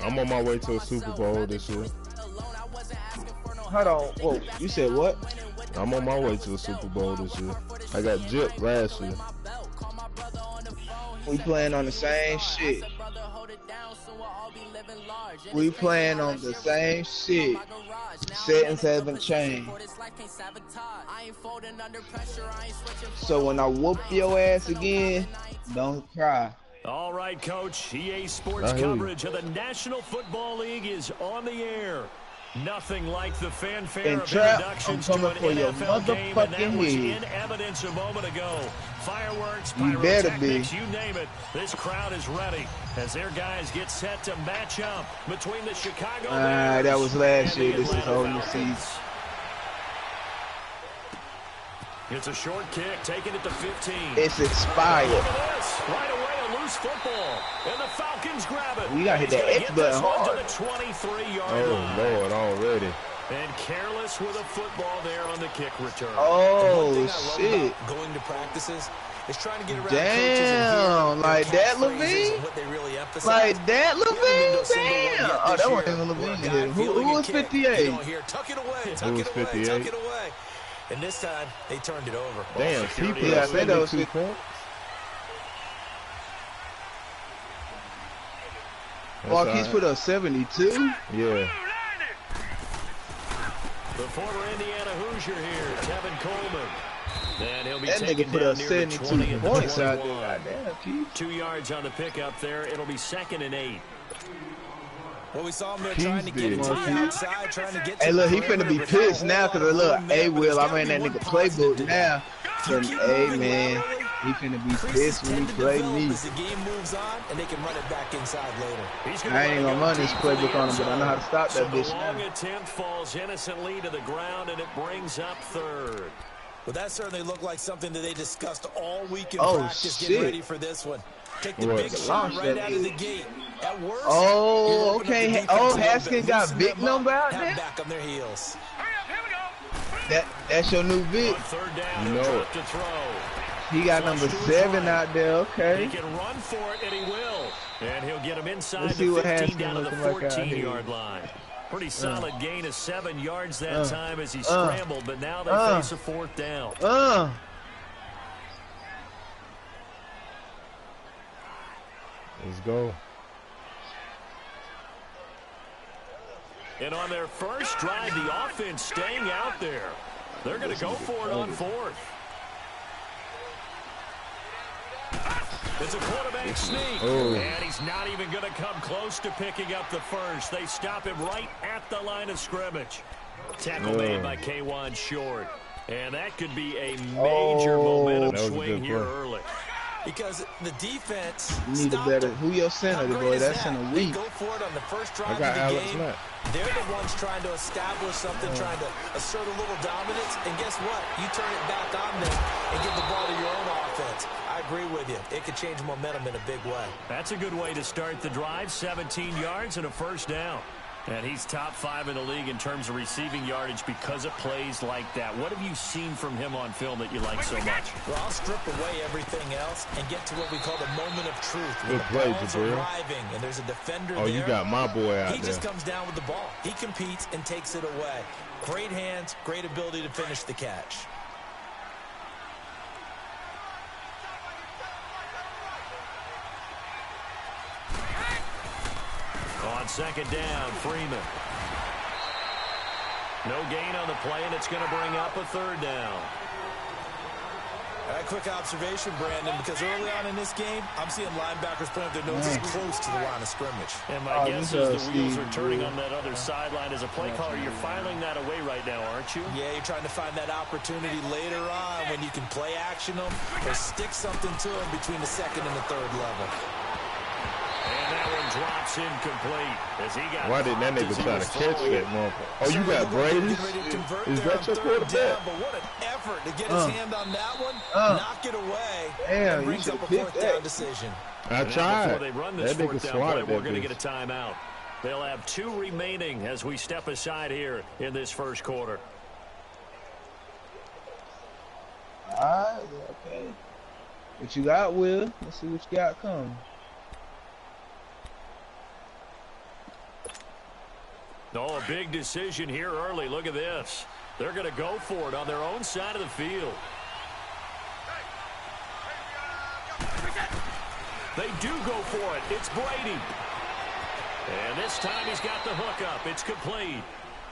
I'm on my way to a Super Bowl this year. Hold on. Whoa, you said what? I'm on my way to the Super Bowl this year. I got gypped last year. We playing on the same shit. We playing on the same shit. Settings haven't changed. So when I whoop your ass again, don't cry. All right, Coach. EA Sports coverage of the National Football League is on the air. Nothing like the fanfare of introductions to an NFL game, and that was in evidence a moment ago. Fireworks, pyrotechnics, you name it. This crowd is ready as their guys get set to match up between the Chicago Bears. That was last year. This is whole new season. It's a short kick, taking it to 15. It's expired. Look at this. Right away, a loose football. And the Falcons grab it. We got to hit that X button hard. To the 23-yard line. Lord, already. And careless with a football there on the kick return. Oh, shit. Going to practices is trying to get around damn, like that, Levine? Like that, Levine? Damn. Oh, that wasn't even Levine. Who was 58? Tuck it away, tuck it away, tuck it away. And this time, they turned it over. Damn, people. Yeah, I said that was 50. Marquise put up 72? Yeah. The former Indiana Hoosier here, Tevin Coleman. And he'll be that nigga put up 72 points out there. Goddamn, 2 yards on the pickup there. It'll be 2nd and 8. Well, we saw him there trying to get into the outside, trying to get to hey, look, he finna be pissed now because look, hey, Will, I ran that nigga playbook now. Hey, man, he finna be pissed when he play me. The game moves on, and they can run it back inside later. I ain't gonna run this playbook on him, but I know how to stop that bitch now. The long attempt falls innocently to the ground, and it brings up 3rd. Well, that certainly looked like something that they discussed all week in practice, getting ready for this one. Take the big shot right out of the gate. At worst, oh, okay. Oh, Haskins got Vic number out there? Back on their heels. That's your new Vic. You know it. He got number 7 out there. Okay. He can run for it, and he will. And he'll get him inside the 15 down to the 14-yard line. Pretty solid gain of 7 yards that time as he scrambled, but now they face a 4th down. Let's go. And on their first drive, the offense staying out there. They're going to go for it on 4th. It's a quarterback sneak. And he's not even going to come close to picking up the first. They stop him right at the line of scrimmage. Tackle made by K1 Short. And that could be a major momentum swing here early. Because the defense need a better. Who your center, boy? That's center weak. Go for it on the first drive of the game. They're the ones trying to establish something, trying to assert a little dominance. And guess what? You turn it back on them and give the ball to your own offense. I agree with you. It could change momentum in a big way. That's a good way to start the drive. 17 yards and a first down. And he's top 5 in the league in terms of receiving yardage because of plays like that. What have you seen from him on film that you like so much? Well, I'll strip away everything else and get to what we call the moment of truth. Good play, Jabril. Arriving, and there's a defender there. You got my boy out there. He just comes down with the ball. He competes and takes it away. Great hands, great ability to finish the catch. On 2nd down, Freeman. No gain on the play, and it's going to bring up a 3rd down. A quick observation, Brandon, because early on in this game, I'm seeing linebackers putting their noses close to the line of scrimmage. And my guess is the wheels are turning on that other sideline. As a play caller, you're filing that away right now, aren't you? Yeah, you're trying to find that opportunity later on when you can play action them or stick something to them between the 2nd and the 3rd level. And that one drops incomplete as he got. Why didn't that nigga try to catch that motherfucker? Oh, you got Brady? Is that your quarterback? But what an effort to get his hand on that one, knock it away, and brings up a 4th down decision. I tried. Before they run this 4th down play, we're going to get a timeout. They'll have 2 remaining as we step aside here in this first quarter. All right, okay. What you got, Will? Let's see what you got coming. Oh, a big decision here early. Look at this. They're going to go for it on their own side of the field. They do go for it. It's Brady. And this time he's got the hook up. It's complete.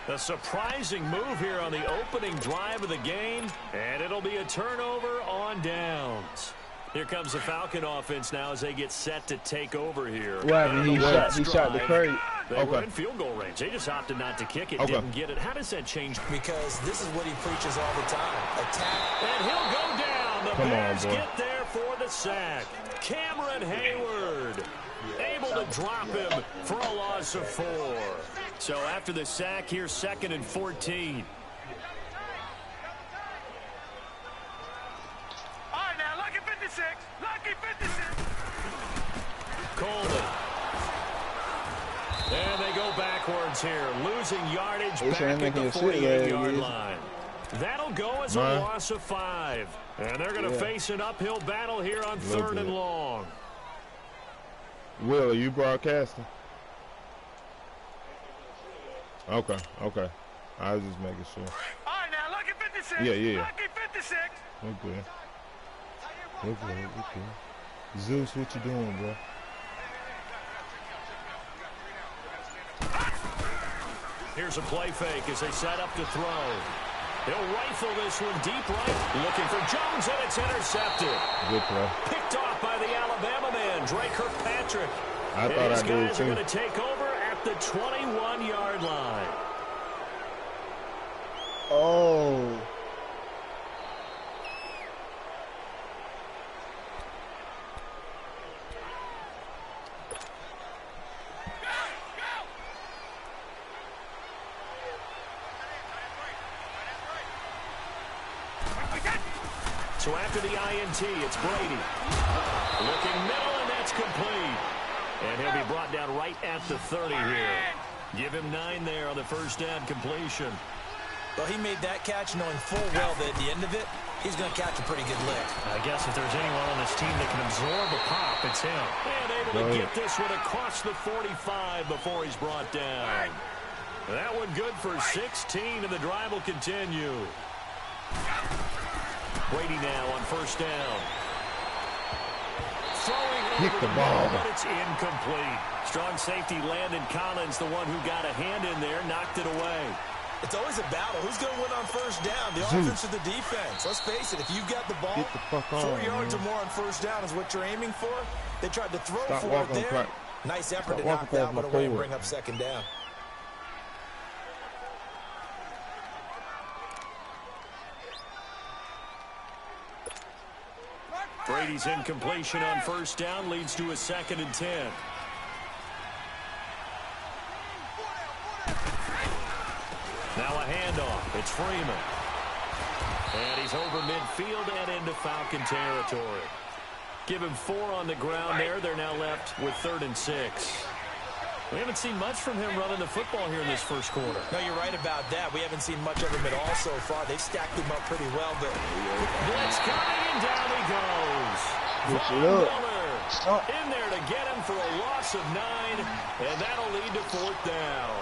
A surprising move here on the opening drive of the game. And it'll be a turnover on downs. Here comes the Falcon offense now as they get set to take over here. What happened? He shot the crate. They were in field goal range. They just opted not to kick it, didn't get it. How does that change? Because this is what he preaches all the time. Attack. And he'll go down. The Bears get there for the sack. Cameron Hayward able to drop him for a loss of 4. So after the sack, here's 2nd and 14. All right, now, lucky 56. Lucky 56. Coleman. And they go backwards here, losing yardage back at the 48-yard line. That'll go as a loss of 5. And they're going to face an uphill battle here on 3rd and long. Will, are you broadcasting? Okay. I was just making sure. All right, now, lucky 56. Yeah. Lucky 56. Okay. Zeus, what you doing, bro? Here's a play fake as they set up to throw. He'll rifle this one deep right. Looking for Jones, and it's intercepted. Good play. Picked off by the Alabama man, Drake Kirkpatrick. I thought I did too. These guys are going to take over at the 21-yard line. Oh. So after the INT, it's Brady. Looking middle, and that's complete. And he'll be brought down right at the 30 here. Give him 9 there on the first down completion. Well, he made that catch knowing full well that at the end of it, he's going to catch a pretty good lick. I guess if there's anyone on this team that can absorb a pop, it's him. And able to get this one across the 45 before he's brought down. That one good for 16, and the drive will continue. Brady now on first down. Throwing over the ball, but it's incomplete. Strong safety Landon Collins, the one who got a hand in there, knocked it away. It's always a battle. Who's going to win on first down? The offense or the defense? Let's face it, if you've got the ball, 4 yards or more on first down is what you're aiming for. They tried to throw for it there. Nice effort to knock that one away and bring up second down. Brady's incompletion on first down leads to a 2nd and 10. Now a handoff. It's Freeman. And he's over midfield and into Falcon territory. Give him 4 on the ground there. They're now left with 3rd and 6. We haven't seen much from him running the football here in this first quarter. No, you're right about that. We haven't seen much of him at all so far. They've stacked him up pretty well, but blitz coming, and down he goes. Von Miller in there to get him for a loss of 9, and that'll lead to 4th down.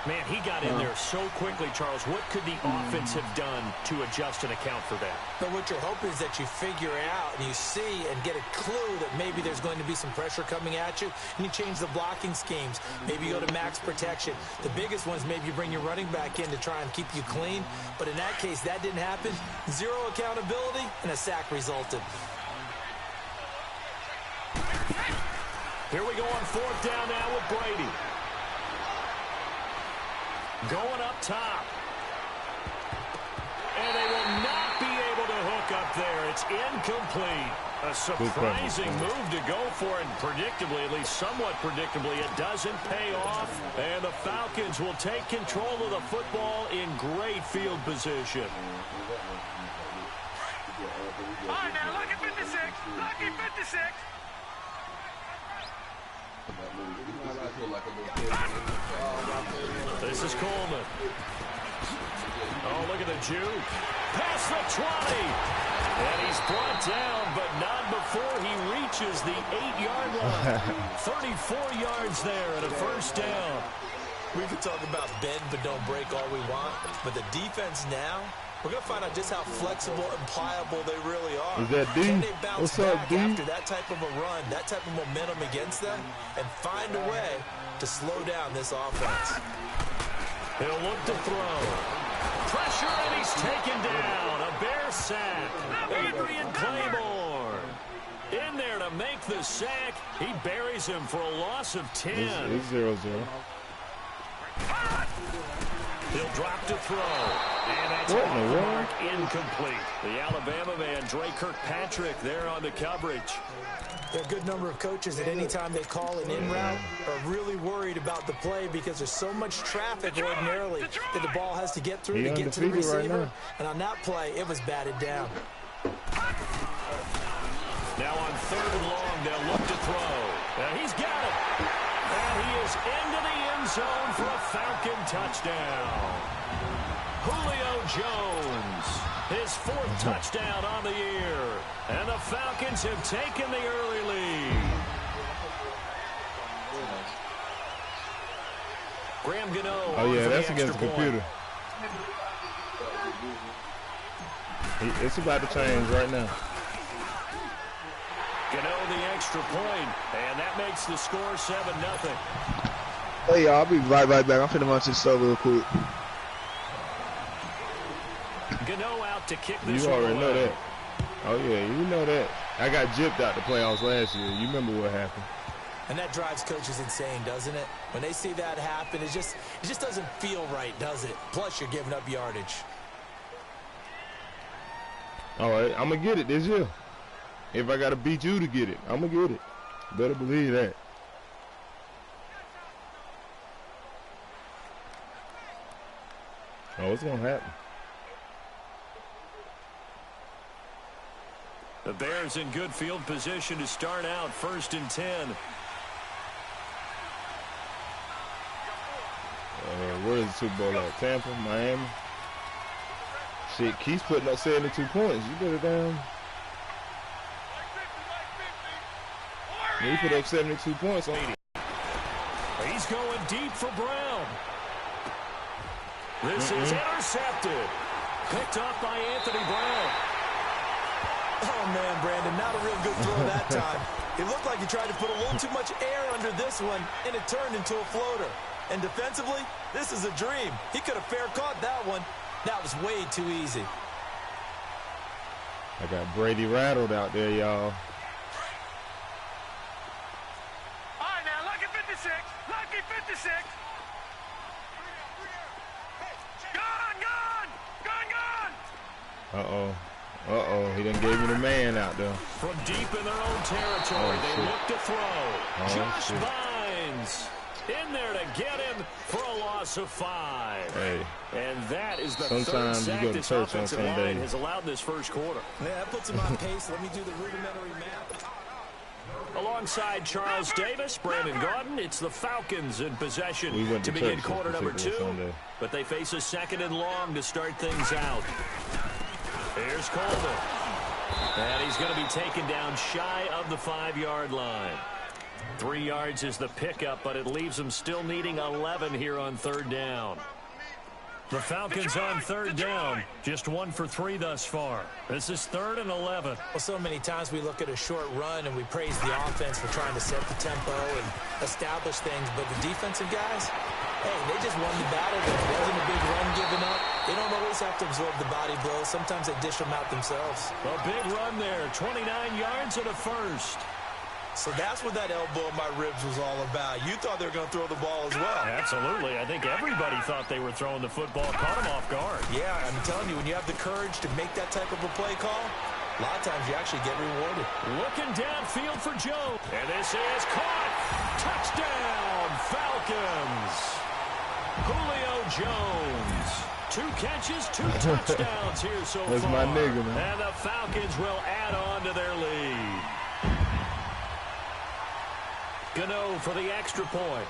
Man, he got in there so quickly, Charles. What could the offense have done to adjust and account for that? But what you're hoping is that you figure out and you see and get a clue that maybe there's going to be some pressure coming at you, and you change the blocking schemes. Maybe you go to max protection. The biggest one is maybe you bring your running back in to try and keep you clean. But in that case, that didn't happen. 0 accountability, and a sack resulted. Here we go on 4th down now with Brady. Going up top. And they will not be able to hook up there. It's incomplete. A surprising move to go for it. Predictably, at least somewhat predictably, it doesn't pay off. And the Falcons will take control of the football in great field position. All right, now, lucky 56. Lucky 56. This is Coleman. Oh, look at the juke. Past the 20. And he's brought down, but not before he reaches the 8-yard line. 34 yards there and a first down. We can talk about bend but don't break all we want, but the defense now, we're going to find out just how flexible and pliable they really are. Is that D? Can they bounce back D? after that type of a run, that type of momentum against them, and find a way to slow down this offense? He'll look to throw. Pressure, and he's taken down. A Bear sack. Adrian Claiborne in there to make the sack. He buries him for a loss of 10. It's 0-0. He'll drop to throw. And that's off the mark, incomplete. The Alabama man, Dre Kirkpatrick, there on the coverage. There are a good number of coaches that any time they call an in route are really worried about the play because there's so much traffic ordinarily that the ball has to get through to get to the receiver. Right, and on that play, it was batted down. Now on 3rd and long, they'll look to throw. And he's got it. And he is into the end zone for a Falcon touchdown. Julio Jones, his 4th touchdown on the year. And the Falcons have taken the early lead. Graham Gano. Oh, yeah, that's against the computer. It's about to change right now. Gano the extra point, and that makes the score 7-0. Hey, y'all, I'll be right back. I'm finna run to the store real quick. Gano out to kick this. You already know that. Oh, yeah, you know that. I got gypped out the playoffs last year. You remember what happened. And that drives coaches insane, doesn't it? When they see that happen, it just doesn't feel right, does it? Plus, you're giving up yardage. All right, I'm going to get it this year. If I got to beat you to get it, I'm going to get it. Better believe that. Oh, it's going to happen. The Bears in good field position to start out 1st and 10. Where is the Super Bowl at? Tampa, Miami? Shit, Keith's putting up 72 points. You better down. He put up 72 points on it. He's going deep for Brown. This is intercepted. Picked up by Anthony Brown. Oh, man, Brandon, not a real good throw that time. It looked like he tried to put a little too much air under this one, and it turned into a floater. And defensively, this is a dream. He could have fair caught that one. That was way too easy. I got Brady rattled out there, y'all. All right, now, lucky 56. Lucky 56. Gone. Uh-oh. Uh-oh, he done gave me the man out there. From deep in their own territory, they look to throw. Josh shit. Bynes in there to get him for a loss of 5. Hey. And that is the Sometimes 3rd sack you go to this church on offensive line Sunday. has allowed this first quarter. Yeah, that puts him on pace. Let me do the rudimentary math. Alongside Charles Davis, Brandon Gaudin, it's the Falcons in possession to begin quarter number 2. But they face a 2nd and long to start things out. Here's Coleman. And he's going to be taken down shy of the 5-yard line. 3 yards is the pickup, but it leaves them still needing 11 here on 3rd down. The Falcons on 3rd down, just 1 for 3 thus far. This is 3rd and 11. Well, so many times we look at a short run and we praise the offense for trying to set the tempo and establish things, but the defensive guys, hey, they just won the battle. There wasn't a big run given up. They don't always have to absorb the body blows. Sometimes they dish them out themselves. A big run there, 29 yards and a first. So that's what that elbow in my ribs was all about. You thought they were going to throw the ball as well. Absolutely. I think everybody thought they were throwing the football, caught him off guard. Yeah, I'm telling you, when you have the courage to make that type of a play call, a lot of times you actually get rewarded. Looking downfield for Joe. And this is caught. Touchdown, Falcons. Julio Jones. 2 catches, 2 touchdowns here so far. That's my nigga, man. And the Falcons will add on to their lead. Gano for the extra point.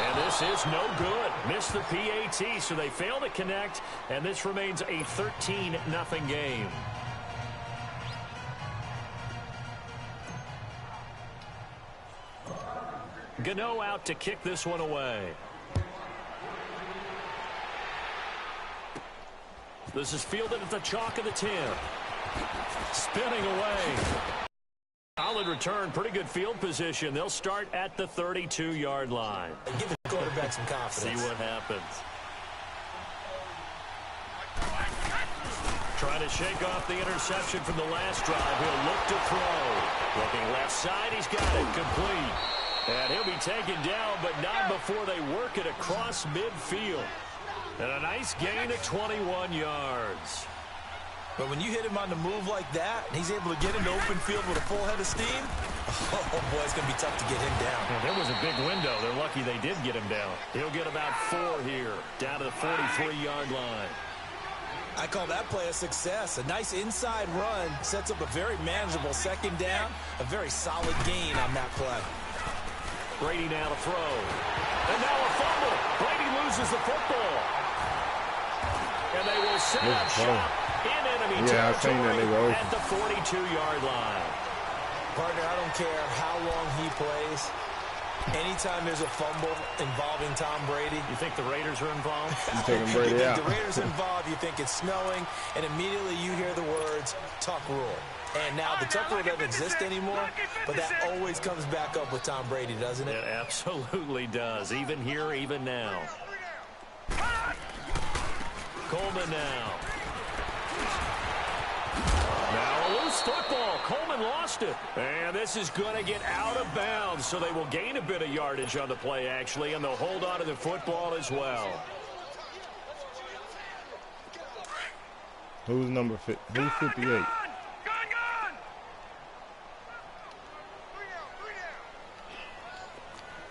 And this is no good. Missed the PAT, so they fail to connect, and this remains a 13-0 game. Gano out to kick this one away. This is fielded at the chalk of the 10. Spinning away. Solid return, pretty good field position. They'll start at the 32-yard line. Give the quarterback some confidence. See what happens. Trying to shake off the interception from the last drive. He'll look to throw. Looking left side, he's got it complete. And he'll be taken down, but not before they work it across midfield. And a nice gain of 21 yards. But when you hit him on the move like that, and he's able to get into open field with a full head of steam, oh, boy, it's going to be tough to get him down. Yeah, there was a big window. They're lucky they did get him down. He'll get about 4 here, down to the 43-yard line. I call that play a success. A nice inside run sets up a very manageable second down, a very solid gain on that play. Brady now to throw. And now a fumble. Brady loses the football. And they will set up shop in enemy territory at the 42-yard line. Partner, I don't care how long he plays. Anytime there's a fumble involving Tom Brady. You think the Raiders are involved? You taking Brady out. The Raiders involved, you think it's snowing, and immediately you hear the words, tuck rule. And now the tuck rule doesn't exist anymore, but that always comes back up with Tom Brady, doesn't it? It absolutely does, even here, even now. Coleman now. Now a loose football. Coleman lost it. And this is going to get out of bounds, so they will gain a bit of yardage on the play, actually, and they'll hold on to the football as well. Who's number 50? Who's 58? Gone!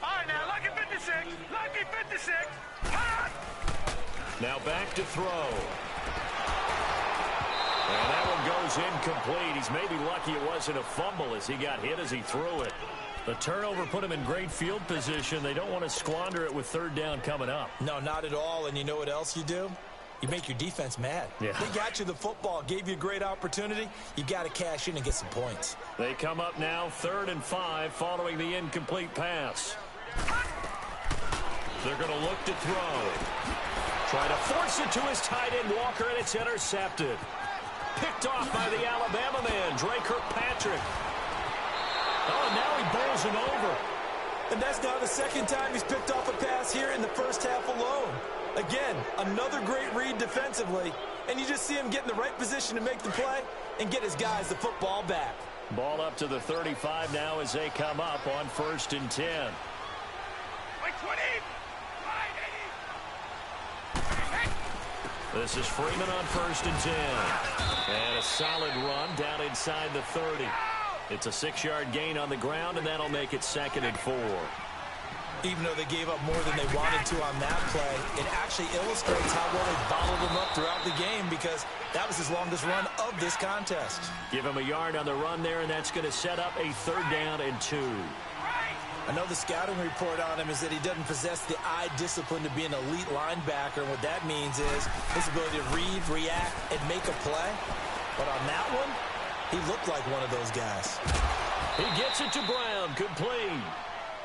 All right, now, lucky 56. Lucky 56. Now back to throw. And that one goes incomplete. He's maybe lucky it wasn't a fumble as he got hit as he threw it. The turnover put him in great field position. They don't want to squander it with third down coming up. No, not at all. And you know what else you do? You make your defense mad. Yeah. They got you the football, gave you a great opportunity. You got to cash in and get some points. They come up now 3rd and 5 following the incomplete pass. They're going to look to throw. Try to force it to his tight end, Walker, and it's intercepted. Picked off by the Alabama man, Dre Kirkpatrick. Oh, and now he bowls him over. And that's now the second time he's picked off a pass here in the first half alone. Again, another great read defensively, and you just see him get in the right position to make the play and get his guys the football back. Ball up to the 35 now as they come up on 1st and 10. Like 20. This is Freeman on 1st and 10. And a solid run down inside the 30. It's a 6-yard gain on the ground, and that'll make it 2nd and 4. Even though they gave up more than they wanted to on that play, it actually illustrates how well they bottled them up throughout the game because that was his longest run of this contest. Give him a yard on the run there, and that's going to set up a 3rd down and 2. I know the scouting report on him is that he doesn't possess the eye discipline to be an elite linebacker. And what that means is his ability to read, react, and make a play. But on that one, he looked like one of those guys. He gets it to Brown, complete.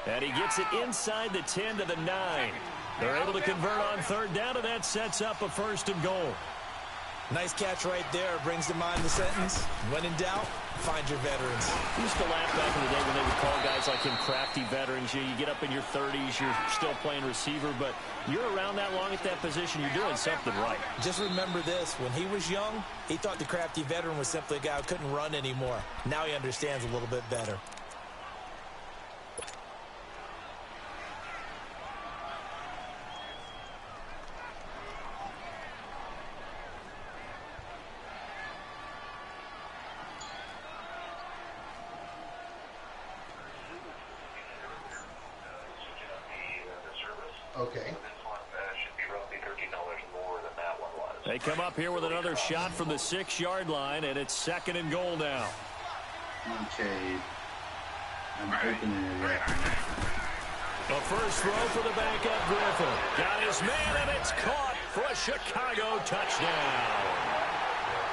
And he gets it inside the 10 to the 9. They're able to convert on 3rd down, and that sets up a 1st and goal. Nice catch right there. Brings to mind the sentence, when in doubt, find your veterans. I used to laugh back in the day when they would call guys like him crafty veterans. You get up in your 30s, you're still playing receiver, but you're around that long at that position, you're doing something right. Just remember this. When he was young, he thought the crafty veteran was simply a guy who couldn't run anymore. Now he understands a little bit better. Okay. They come up here with another shot from the 6-yard line, and it's 2nd and goal now. Okay. I'm opening it right now. The first throw for the backup Griffin. Got his man, and it's caught for a Chicago touchdown.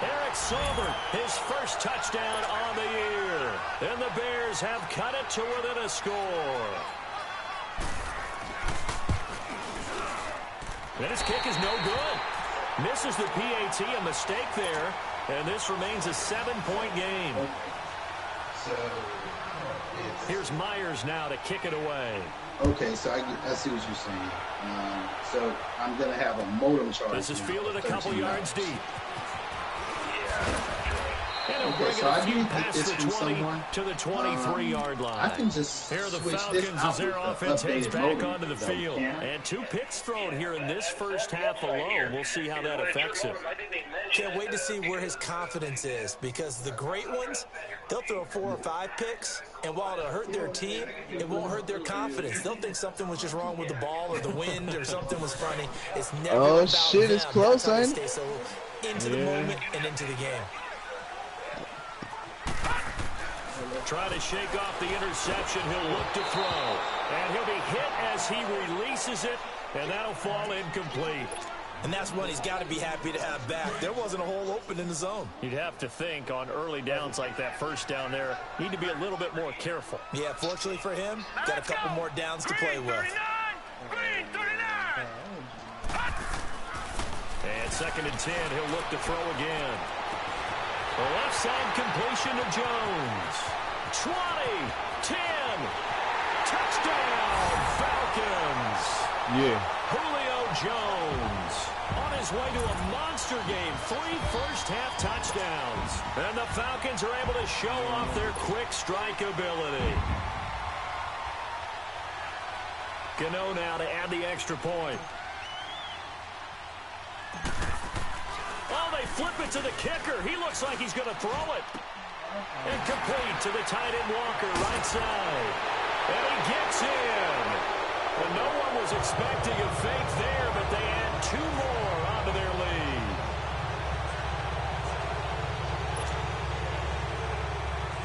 Eric Saubert, his first touchdown on the year. And the Bears have cut it to within a score. And his kick is no good. Misses the PAT, a mistake there. And this remains a 7-point game. Here's Myers now to kick it away. Okay, so I see what you're saying. So I'm going to have a modem charge. This is fielded a couple yards deep. And okay, so I do get this from someone. To the 23-yard line. I can just here are the switch Falcons this as their offense heads back onto the though, field. And 2 picks thrown here in this first half alone. We'll see how that affects him. Can't wait to see where his confidence is, because the great ones, they'll throw 4 or 5 picks, and while it'll hurt their team, it won't hurt their confidence. They'll think something was just wrong with the ball or the wind or something was funny. It's never about shit, them. it's close, That's how ain't they stay so into the moment and into the game. Trying to shake off the interception. He'll look to throw. And he'll be hit as he releases it. And that'll fall incomplete. And that's one he's got to be happy to have back. There wasn't a hole open in the zone. You'd have to think on early downs like that first down there, need to be a little bit more careful. Yeah, fortunately for him, got a couple more downs to play with. And 2nd and 10, he'll look to throw again. The left side completion to Jones. 20, 10, touchdown, Falcons. Yeah. Julio Jones on his way to a monster game. 3 first-half touchdowns. And the Falcons are able to show off their quick strike ability. Gano now to add the extra point. Oh, they flip it to the kicker. He looks like he's going to throw it. Incomplete to the tight end Walker, right side. And he gets in. And no one was expecting a fake there, but they add 2 more onto their lead.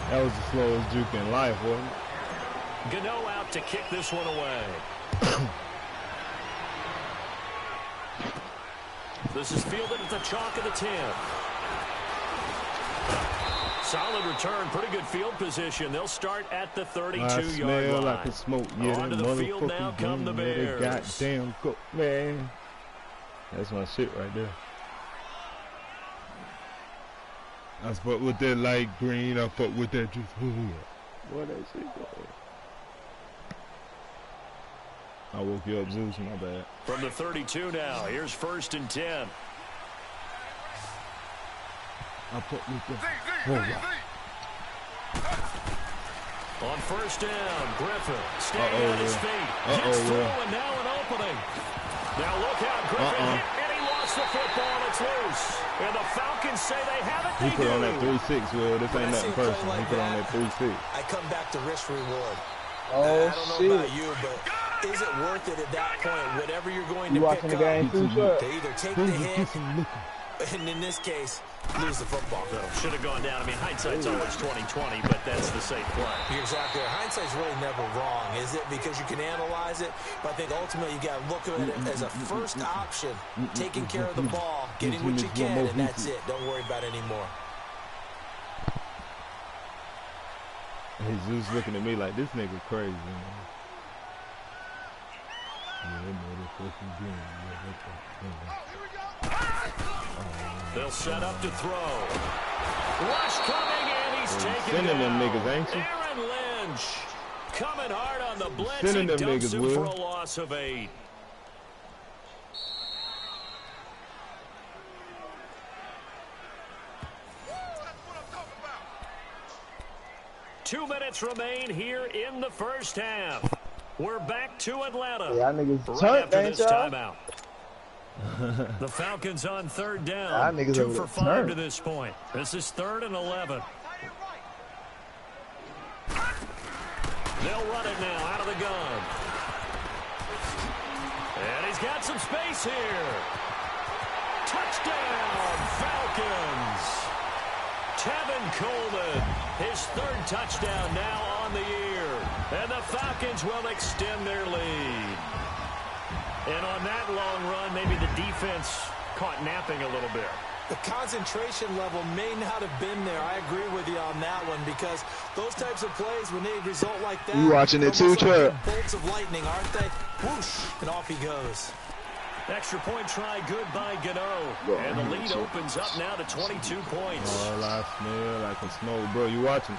That was the slowest juke in life, wasn't it? Gano out to kick this one away. This is fielded at the chalk of the 10. Solid return, pretty good field position. They'll start at the 32-yard line. Like a smoke. Yeah, onto the field now come the Bears. Goddamn cook, man. That's my shit right there. I fuck with that light green. I fuck with that just. What that shit going? I woke you up, Zeus. My bad. From the 32 now. Here's 1st and 10. I fuck with that. On 1st down, Griffin standing on his feet. Gets through and now an opening. Now look out, Griffin hit and he lost the football. It's loose. And the Falcons say they have it. He put on that 3-6, Will. This ain't nothing personal. Like he put on that 3-6. I come back to risk reward. Oh, I don't know about you, but is it worth it at that point? Whatever you're going to pick up, game too, to either take the hit, and in this case, lose the football. So, should have gone down. I mean, hindsight's always 20/20, but that's the safe play. You're exactly right. Hindsight's really never wrong, is it? Because you can analyze it, but I think ultimately you got to look at it as a first option, taking care of the ball, getting what you can, and that's it. Don't worry about it anymore. Jesus looking at me like this nigga crazy, man. They'll set up to throw. Rush coming, and he's taking sending them niggas, ain't you? Aaron Lynch coming hard on the blitz. Sending them he dumps niggas, him Will. for a loss of 8. Two minutes remain here in the first half. We're back to Atlanta. Yeah, niggas right turned, after ain't this y'all? timeout. The Falcons on 3rd down. 2 for 5 turned. to this point. This is 3rd and 11. They'll run it now out of the gun. And he's got some space here. Touchdown, Falcons. Tevin Coleman, his 3rd touchdown now on the year. And the Falcons will extend their lead. And on that long run, maybe the defense caught napping a little bit. The concentration level may not have been there. I agree with you on that one, because those types of plays, when they result like that, you watching it too, like Trey? bolts of lightning, aren't they? Whoosh, and off he goes. Extra point try good by Gano. And the lead opens up now to 22 points. Oh, I smell like a smoke. Bro, you watching?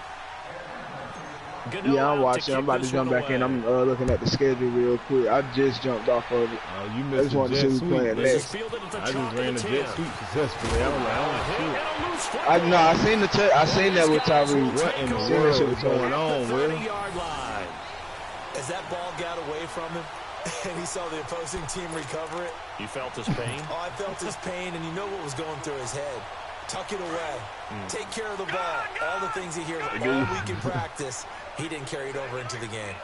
Yeah, I'm watching. I'm about to jump back in. I'm looking at the schedule real quick. I just jumped off of it. Oh, you I missed just wanted to see who playing next. I just ran the jet sweep successfully. I was like, oh, shit. I seen that with Tyree. What in the world is going on, Will? As that ball got away from him, and he saw the opposing team recover it. You felt his pain? Oh, I felt his pain, and you know what was going through his head. Tuck it away. Take care of the ball. All the things he hears all week in practice, he didn't carry it over into the game.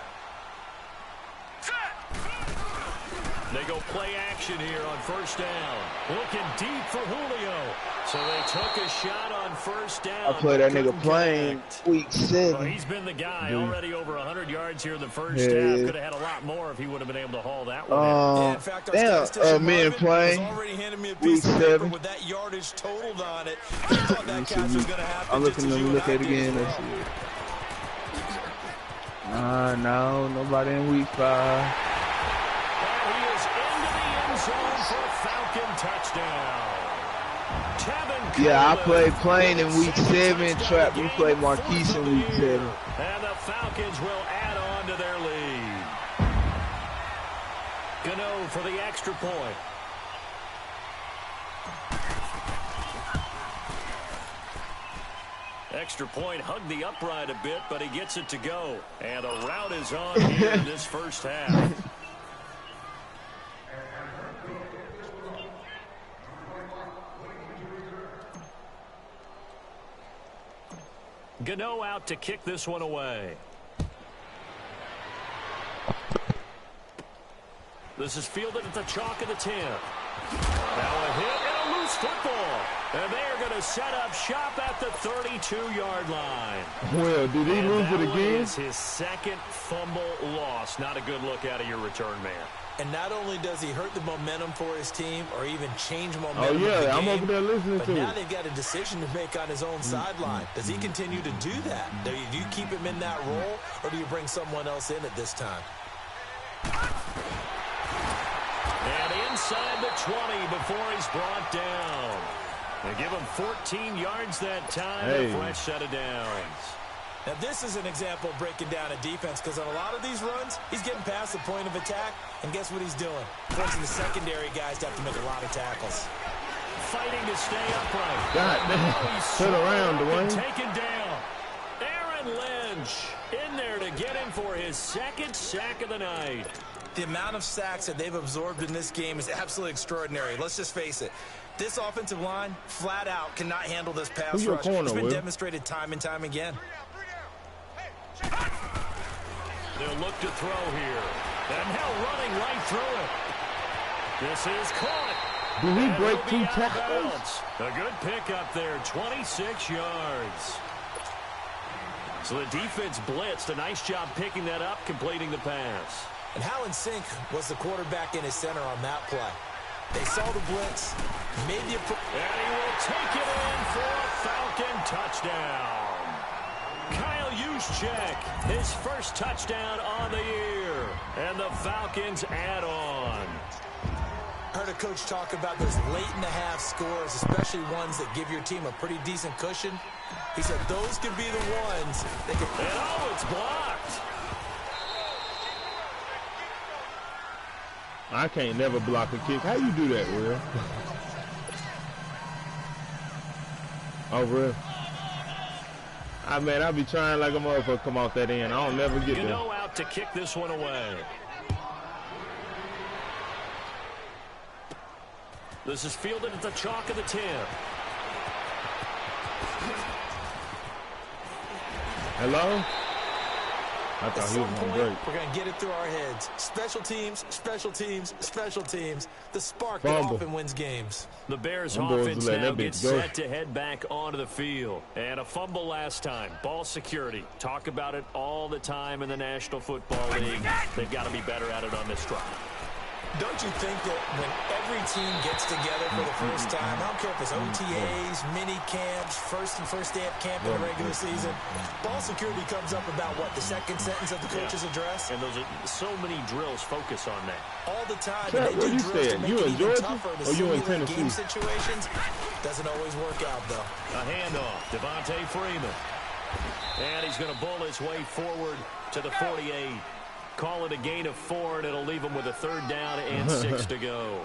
They go play action here on first down. Looking deep for Julio. So they took a shot on first down. I play that nigga playing week 7. Well, he's been the guy. Already over 100 yards here in the first half. Could have had a lot more if he would have been able to haul that one in. In fact, our man playing already handed me a week piece of paper 7 with that yardage totaled on it. He thought that catch was going to happen. I'm looking to look at it again. Let's see. No, nobody in week 5. For a Falcon touchdown. Yeah, I played playing in week 7. Trap, we played Marquise in week 7. And the Falcons will add on to their lead. Gano for the extra point. Extra point hugged the upright a bit, but he gets it to go. And the route is on here in this first half. Gano out to kick this one away. This is fielded at the chalk of the 10. Now a hit and a loose football. And they're going to set up shop at the 32-yard line. Well, did he lose it again? Is his second fumble loss. Not a good look out of your return man. And not only does he hurt the momentum for his team or even change momentum. Oh, yeah, of the game, I'm over there listening but to now it. they've got a decision to make on his own sideline. Does he continue to do that? Do you keep him in that role, or do you bring someone else in at this time? And inside the 20 before he's brought down. They give him 14 yards that time. A fresh set of downs. Now, this is an example of breaking down a defense, because on a lot of these runs, he's getting past the point of attack, and guess what he's doing? Forcing the secondary guys to have to make a lot of tackles. Fighting to stay upright. God damn. Turn around, Dwayne. Taken down. Aaron Lynch in there to get him for his second sack of the night. The amount of sacks that they've absorbed in this game is absolutely extraordinary. Let's just face it. This offensive line, flat out, cannot handle this pass rush. It's been demonstrated time and time again. They'll look to throw here. And now running right through it. This is caught. Did he break 2 tackles? A good pickup there, 26 yards. So the defense blitzed. A nice job picking that up, completing the pass. And how in sync was the quarterback in his center on that play? They saw the blitz, made the approach. And he will take it in for a Falcon touchdown. Kyle Juszczyk, his first touchdown on the year. And the Falcons add on. Heard a coach talk about those late-in-the-half scores, especially ones that give your team a pretty decent cushion. He said those could be the ones that could... And oh, it's blocked. I can't never block a kick. How you do that, Will? Oh, real? I mean, I be trying like a motherfucker come off that end. I don't never get there. Gano out to kick this one away. This is fielded at the chalk of the 10. Hello? I thought he was going to break. We're going to get it through our heads. Special teams, special teams, special teams. The spark that often wins games. The Bears offense now gets set to head back onto the field. And a fumble last time. Ball security. Talk about it all the time in the National Football League. They've got to be better at it on this drive. Don't you think that when every team gets together for the first time, I don't care if it's OTAs, mini camps, first day of camp in the regular season, ball security comes up about what, the second sentence of the coach's address? And those are so many drills focus on that. All the time. Chad, and they do drills to make it even Georgia, tougher to or you in simulate Tennessee? game situations. Doesn't always work out, though. A handoff, Devontae Freeman. And he's going to bull his way forward to the 48. Call it a gain of 4, and it'll leave him with a 3rd down and 6 to go.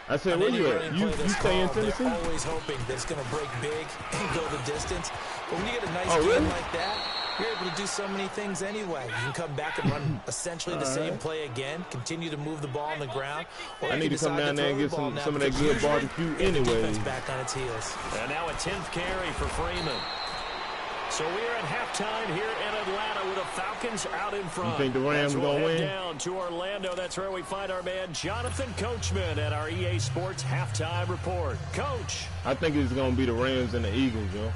I said, where you at? You stay in Tennessee? They're always hoping that it's going to break big and go the distance. But when you get a nice game like that, you're able to do so many things anyway. You can come back and run essentially the same play again, continue to move the ball on the ground. Or I need to come down there and get some of that good barbecue anyway. Back on its heels. And now a 10th carry for Freeman. So we're at halftime here in Atlanta with the Falcons out in front. You think the Rams going to win? Down to Orlando. That's where we find our man Jonathan Coachman at our EA Sports halftime report. Coach. I think it's going to be the Rams and the Eagles, yo.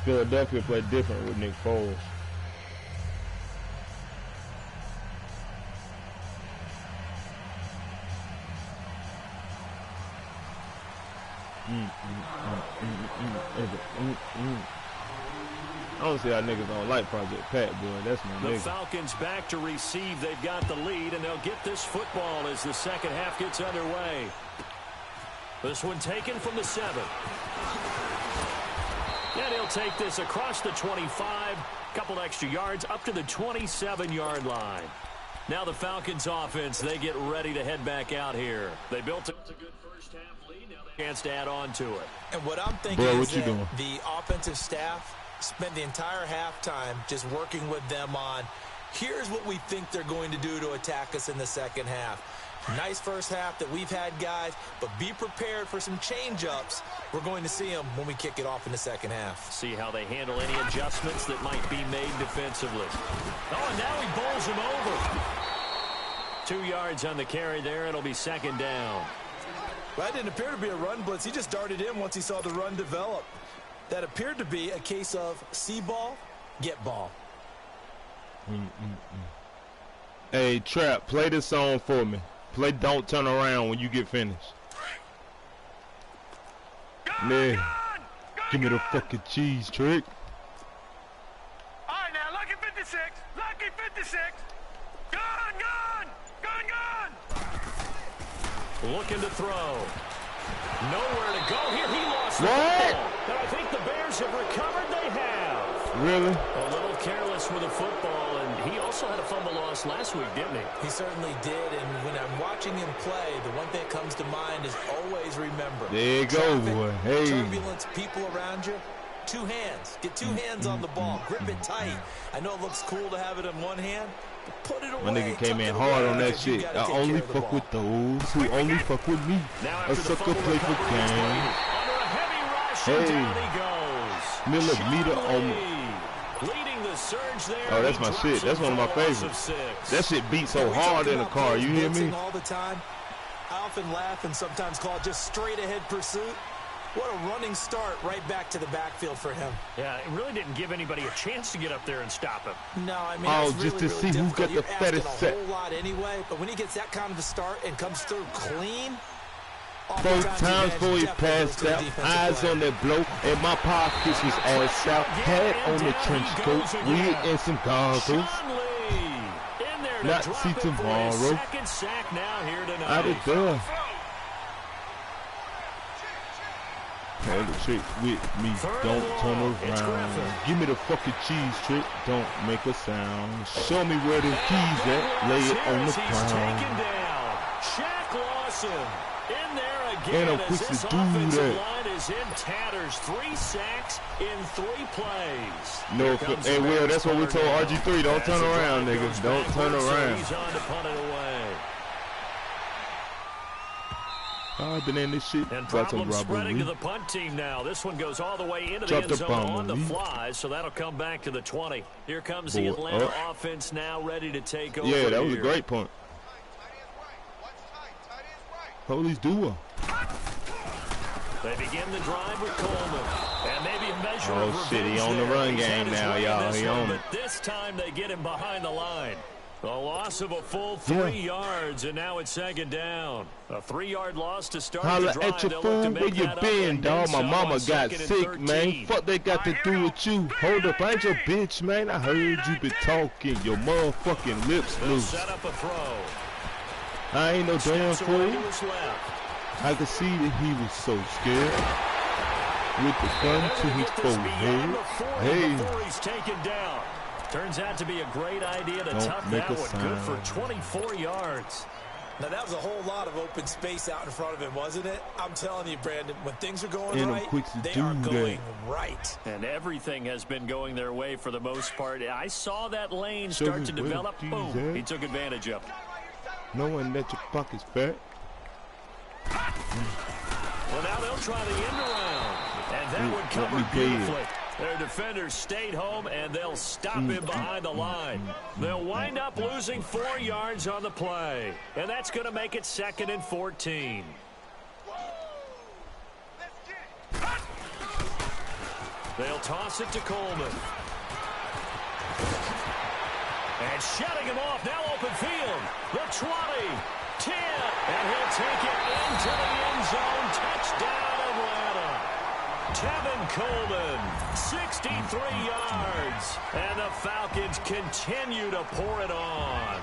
Philadelphia played different with Nick Foles. I don't see how niggas don't like Project Pat, boy. That's my nigga. The Falcons back to receive. They've got the lead, and they'll get this football as the second half gets underway. This one taken from the 7. And he'll take this across the 25. Couple extra yards up to the 27-yard line. Now the Falcons offense, they get ready to head back out here. They built a good first half lead. Now they have a chance to add on to it. And what I'm thinking is that the offensive staff spent the entire halftime just working with them on, here's what we think they're going to do to attack us in the second half. Nice first half that we've had, guys, but be prepared for some change-ups. We're going to see them when we kick it off in the second half. See how they handle any adjustments that might be made defensively. Oh, and now he bowls him over. 2 yards on the carry there. It'll be second down. Well, that didn't appear to be a run blitz. He just darted in once he saw the run develop. That appeared to be a case of see ball, get ball. Hey, Trap, play this song for me. Play Don't Turn Around when you get finished. Man, give me the fucking cheese trick. All right, now, lucky 56. Lucky 56. Gun. Looking to throw. Nowhere to go here. He lost the What? ball. And I think the Bears have recovered. They have. Really? A little careless with the football, and he also had a fumble loss last week, didn't he? He certainly did, and when I'm watching him play, the one thing that comes to mind is always remember. There you go, boy. Hey. Turbulence, people around you. 2 hands. Get 2 hands on the ball. Grip it tight. I know it looks cool to have it in one hand, but put it away. My nigga came in hard on that shit. I only fuck with those who only fuck with me. A sucker play for game. Hey. Miller meter on. Leading the surge there. Oh, that's my shit. That's one of my favorites. That shit beats so hard in the car. You hear me? All the time. I often laugh and sometimes call it just straight ahead pursuit. What a running start right back to the backfield for him. Yeah, it really didn't give anybody a chance to get up there and stop him. No, I mean, oh, it's just really, to see who got the fattest set. A whole lot anyway, but when he gets that kind of a start and comes through clean, both times before he passed out, eyes on that blow, and my pockets was ass out. Hat on the trench coat, wig and some goggles. Not see tomorrow. Out of there. Hey, the trick with me, don't turn around. Give me the fucking cheese trick, don't make a sound. Show me where the keys at, lay it on the ground. Shaq Lawson in there again. And I'm quick to do that. Line is in tatters. 3 sacks in 3 plays. No, hey, Will, that's what we told RG3. Don't turn around, niggas. Don't turn around. He's on to punt it away. I've been in this shit. And problem spreading to the punt team now. This one goes all the way into the end zone on the fly, so that'll come back to the 20. Here comes the Atlanta offense now ready to take over. Yeah, that was a great punt. They begin the drive with Coleman. And maybe a measure of revenge. Oh, shit, he on the run game now, y'all. He on it. But this time they get him behind the line. A loss of a full 3 yards, and now it's second down. A 3-yard loss to start Holla the drive. at your phone, where you been, dog? My mama got sick, man. Fuck they got to do with you. Hold up, I ain't your bitch, man. I heard you been talking. Your motherfucking lips loose. Set up a throw. I ain't no damn fool. I could see that he was so scared. With the gun to his forehead. Hey. Before he's taken down. Turns out to be a great idea to tuck that one. Good for 24 yards. Now, that was a whole lot of open space out in front of him, wasn't it? I'm telling you, Brandon, when things are going right, they are going right. And everything has been going their way for the most part. I saw that lane start to develop. Boom. He took advantage of it. Knowing that your pocket's fat. Well, now they'll try the end around. And that would cover beautifully. Their defenders stayed home, and they'll stop him behind the line. They'll wind up losing 4 yards on the play. And that's going to make it 2nd and 14. They'll toss it to Coleman. And shutting him off, now open field. The 20, 10, and he'll take it into the end zone. Touchdown, Atlanta. Tevin Coleman, 63 yards. And the Falcons continue to pour it on.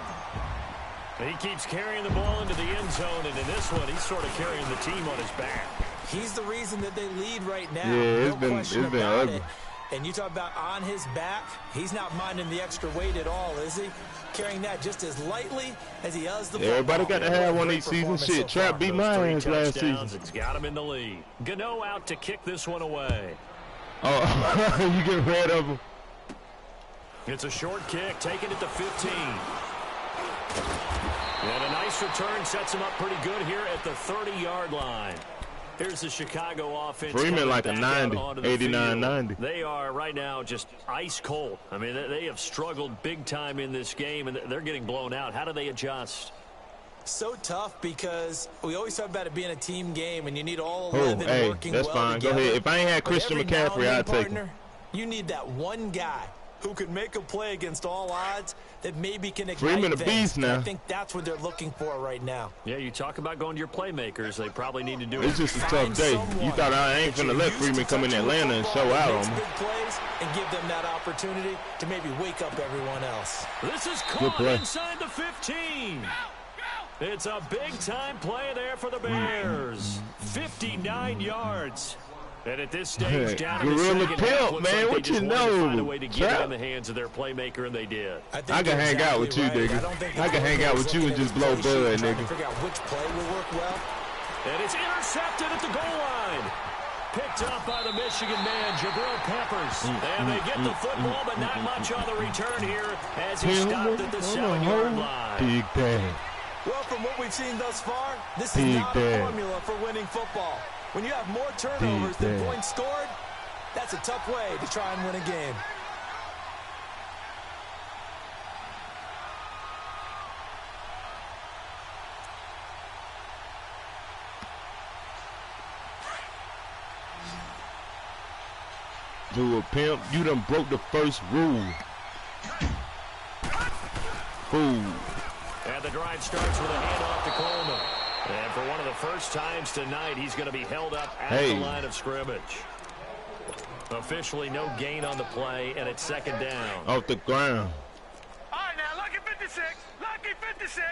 He keeps carrying the ball into the end zone, and in this one, he's sort of carrying the team on his back. He's the reason that they lead right now. Yeah, no question been about ugly. it. And you talk about on his back, he's not minding the extra weight at all, is he? Carrying that just as lightly as he does the football. Everybody got to have one of these seasons. Shit, Trap beat my ass last season. It's got him in the lead. Gano out to kick this one away. Oh, you get rid of him. It's a short kick, taking it to 15. And a nice return sets him up pretty good here at the 30-yard line. Here's the Chicago offense. Freeman like a 90, 89, 90. They are right now just ice cold. I mean, they have struggled big time in this game, and they're getting blown out. How do they adjust? So tough because we always talk about it being a team game, and you need all 11 working well together. That's fine. Go ahead. If I ain't had Christian McCaffrey, I'd take him. You need that one guy who can make a play against all odds that maybe can ignite Freeman a beast now. I think that's what they're looking for right now. Yeah, you talk about going to your playmakers. They probably need to do it. It's just a tough day. You thought I ain't finna let Freeman come in Atlanta and show out on me. Big plays and give them that opportunity to maybe wake up everyone else. This is caught inside the 15. It's a big-time play there for the Bears. 59 yards. And at this stage, down in the second half, man, what you know? Find a way to get it in the hands of their playmaker, and they did. I can hang out with you, nigga. I can hang out with you and just blow bud, nigga. Figure out which play will work well. And it's intercepted at the goal line. Picked up by the Michigan man, Jabril Peppers. And they get the football, but not much on the return here as he stopped at the 7-yard line. Big day. Well, from what we've seen thus far, this is not a formula for winning football. When you have more turnovers than points scored, that's a tough way to try and win a game. To a pimp, you done broke the first rule. Fool. And the drive starts with a handoff to Coleman. And for one of the first times tonight, he's going to be held up at the line of scrimmage. Officially no gain on the play, and it's second down. Off the ground. All right, now, lucky 56. Lucky 56.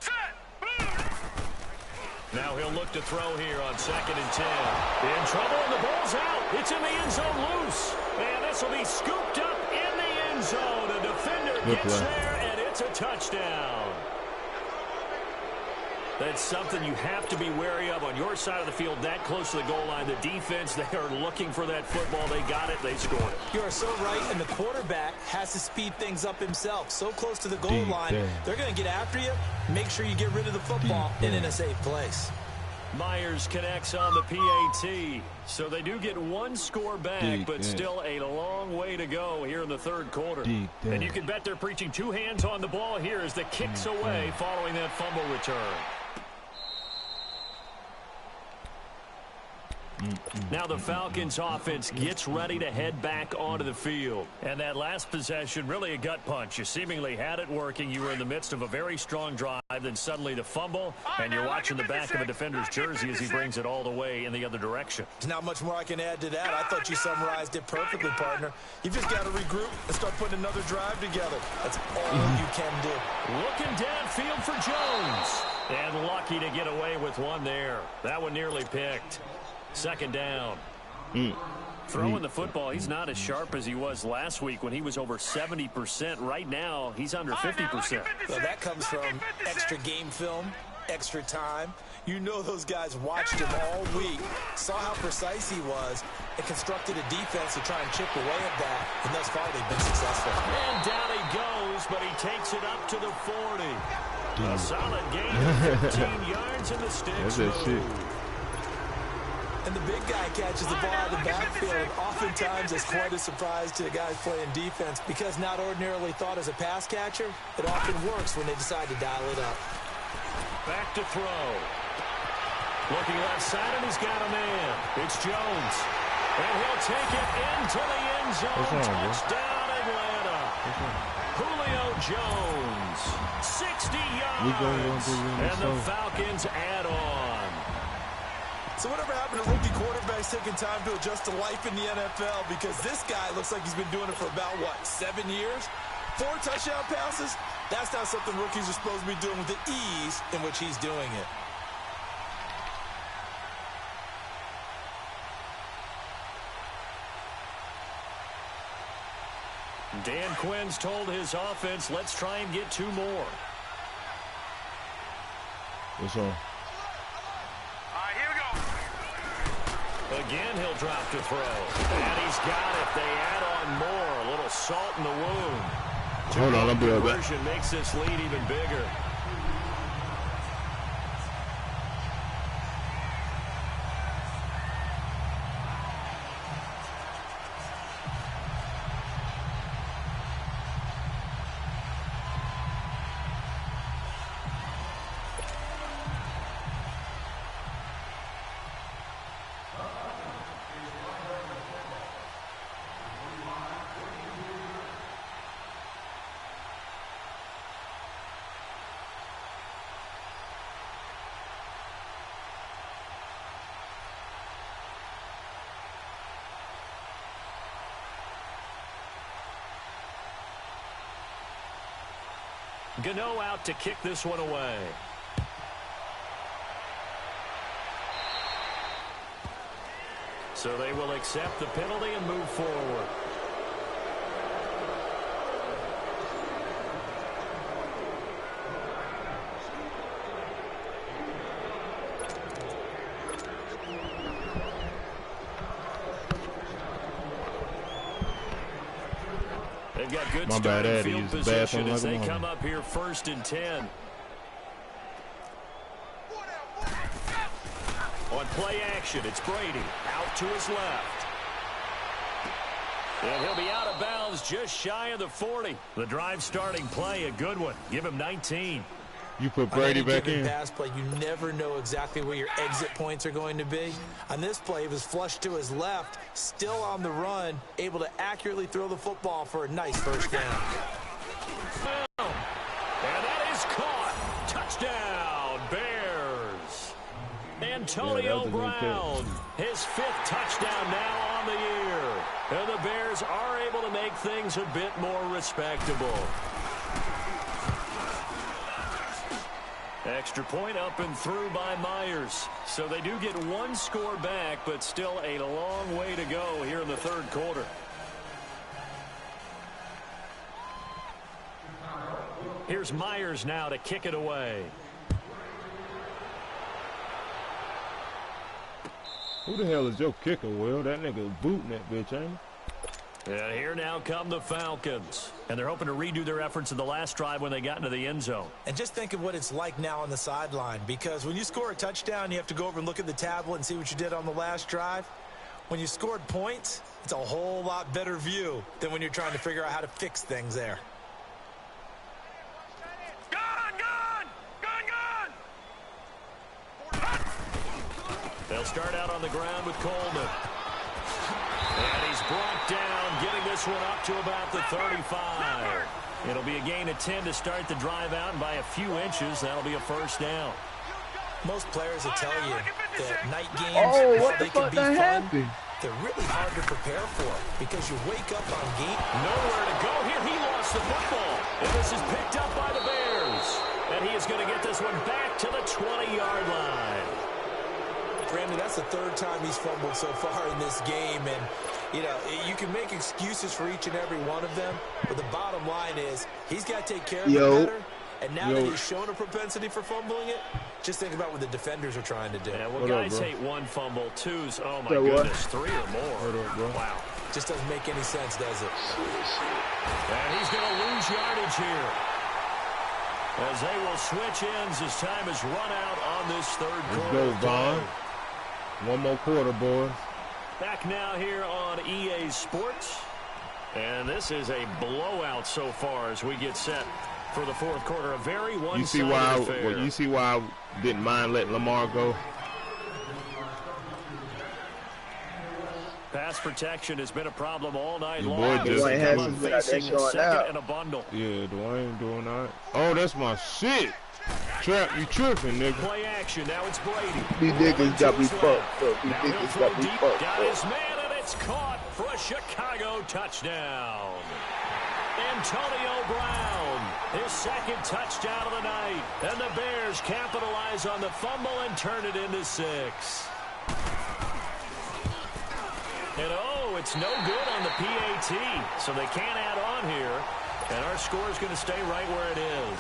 Set. Boom. Now he'll look to throw here on 2nd and 10. In trouble, and the ball's out. It's in the end zone loose. And this will be scooped up in the end zone. A defender gets there, and it's a touchdown. That's something you have to be wary of on your side of the field, that close to the goal line. The defense, they are looking for that football. They got it. They scored it. You are so right, and the quarterback has to speed things up himself. So close to the goal line, they're going to get after you. Make sure you get rid of the football and in a safe place. Myers connects on the PAT. So they do get one score back, but still a long way to go here in the third quarter. And you can bet they're preaching two hands on the ball here as the kick's away following that fumble return. Now the Falcons offense gets ready to head back onto the field. And that last possession, really a gut punch. You seemingly had it working. You were in the midst of a very strong drive. Then suddenly the fumble, and you're watching the back of a defender's jersey as he brings it all the way in the other direction. There's not much more I can add to that. I thought you summarized it perfectly, partner. You've just got to regroup and start putting another drive together. That's all you can do. Looking downfield for Jones. And lucky to get away with one there. That one nearly picked. Second down. Throwing the football, he's not as sharp as he was last week when he was over 70%. Right now, he's under 50%. Well, that comes from extra game film, extra time. You know those guys watched him all week, saw how precise he was, and constructed a defense to try and chip away at that. And thus far, they've been successful. And down he goes, but he takes it up to the 40. A solid gain of 15 yards in the sticks. That's that shit. And the big guy catches the ball out of the backfield, and oftentimes it's quite a surprise to the guys playing defense because not ordinarily thought as a pass catcher, it often works when they decide to dial it up. Back to throw. Looking left side, and he's got a man. It's Jones. And he'll take it into the end zone. Touchdown, Atlanta. Julio Jones. 60 yards. And the Falcons add on. So whatever happened to rookie quarterbacks taking time to adjust to life in the NFL? Because this guy looks like he's been doing it for about, 7 years? 4 touchdown passes? That's not something rookies are supposed to be doing with the ease in which he's doing it. Dan Quinn's told his offense, let's try and get 2 more. What's on? Again, he'll drop to throw. And he's got it. They add on more. A little salt in the wound. Hold on, I'll be right back. Conversion makes this lead even bigger. Gano out to kick this one away. So they will accept the penalty and move forward. They've got good starting field position as they come up here 1st and 10. On play action, it's Brady out to his left. And he'll be out of bounds just shy of the 40. The drive starting play, a good one. Give him 19. You put Brady back in. Pass play, you never know exactly where your exit points are going to be. On this play, he was flushed to his left, still on the run, able to accurately throw the football for a nice first down. And that is caught. Touchdown, Bears. Antonio Brown, his 5th touchdown now on the year. And the Bears are able to make things a bit more respectable. Extra point up and through by Myers. So they do get 1 score back, but still a long way to go here in the 3rd quarter. Here's Myers now to kick it away. Who the hell is your kicker, Will? That nigga booting that bitch, ain't he? And here now come the Falcons. And they're hoping to redo their efforts in the last drive when they got into the end zone. And just think of what it's like now on the sideline, because when you score a touchdown, you have to go over and look at the tablet and see what you did on the last drive. When you scored points, it's a whole lot better view than when you're trying to figure out how to fix things there. They'll start out on the ground with Coleman. And he's brought down, getting this one up to about the 35. It'll be a gain of 10 to start the drive out, and by a few inches, that'll be a first down. Most players will tell you that night games, what the they fuck can be that fun, happened? they're really hard to prepare for because you wake up on game. Nowhere to go here. He lost the football. And this is picked up by the Bears. And he is going to get this one back to the 20-yard line. Brandon, that's the third time he's fumbled so far in this game. And, you know, you can make excuses for each and every one of them. But the bottom line is he's got to take care of it better. And now that he's shown a propensity for fumbling it, just think about what the defenders are trying to do. Yeah, well, guys hate one fumble, twos, oh my goodness, three or more. Wow. Just doesn't make any sense, does it? And he's going to lose yardage here, as they will switch ends as time is run out on this third quarter. Let's go, Vaughn. One more quarter, boys. Back now here on EA Sports. And this is a blowout so far as we get set for the fourth quarter. A very one-sided affair. You see why I didn't mind letting Lamar go? Pass protection has been a problem all night Your long. boy just Facing a second and a bundle. Yeah, Dwayne doing that. Oh, that's my shit. Trap, you tripping, nigga. Play action. Now it's Brady. These niggas got me fucked up. These niggas got me fucked Got up. his man, and it's caught for a Chicago touchdown. Antonio Brown, his second touchdown of the night. And the Bears capitalize on the fumble and turn it into 6. And oh, it's no good on the PAT, so they can't add on here. And our score is going to stay right where it is.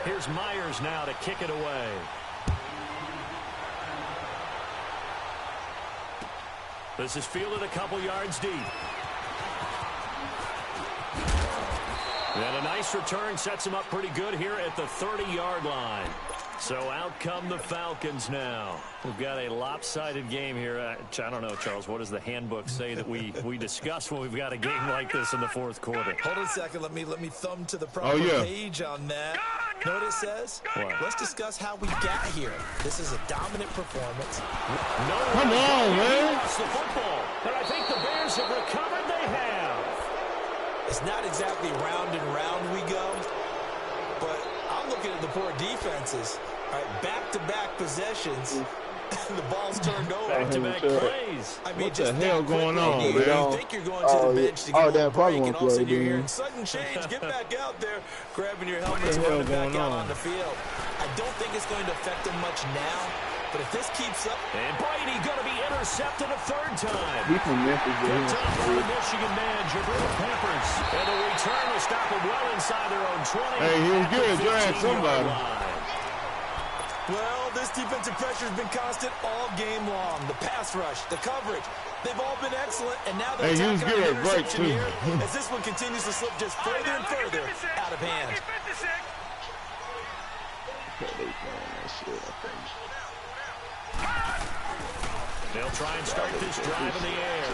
Here's Myers now to kick it away. This is fielded a couple yards deep. And a nice return sets him up pretty good here at the 30-yard line. So out come the Falcons now. We've got a lopsided game here. I don't know, Charles, what does the handbook say that we discuss when we've got a game like this in the fourth quarter? Hold on a second. Let me thumb to the proper page on that. Know what it says? What? Let's discuss how we got here. This is a dominant performance. Come on, man. Lost the football. And I think the Bears have recovered. They have. It's not exactly round and round we go, but I'm looking at the poor defenses. All right, back-to-back possessions. The ball's turned over. Back-to-back plays. I mean, what the hell going on, man? You think you're going to the bench to get a break, and all of a sudden you're hearing sudden change. Get back out there, grabbing your helmet and running back out on the field. I don't think it's going to affect them much now, but if this keeps up... And Brady going to be intercepted a third time. He from Memphis. Good job by the Michigan man, Jabril Peppers. And the return will stop him well inside their own 20. Hey, he was good. Drag somebody. Well, this defensive pressure has been constant all game long. The pass rush, the coverage, they've all been excellent, and now they're attacking the interception here as this one continues to slip just further and further out of hand. They'll try and start this drive in the air.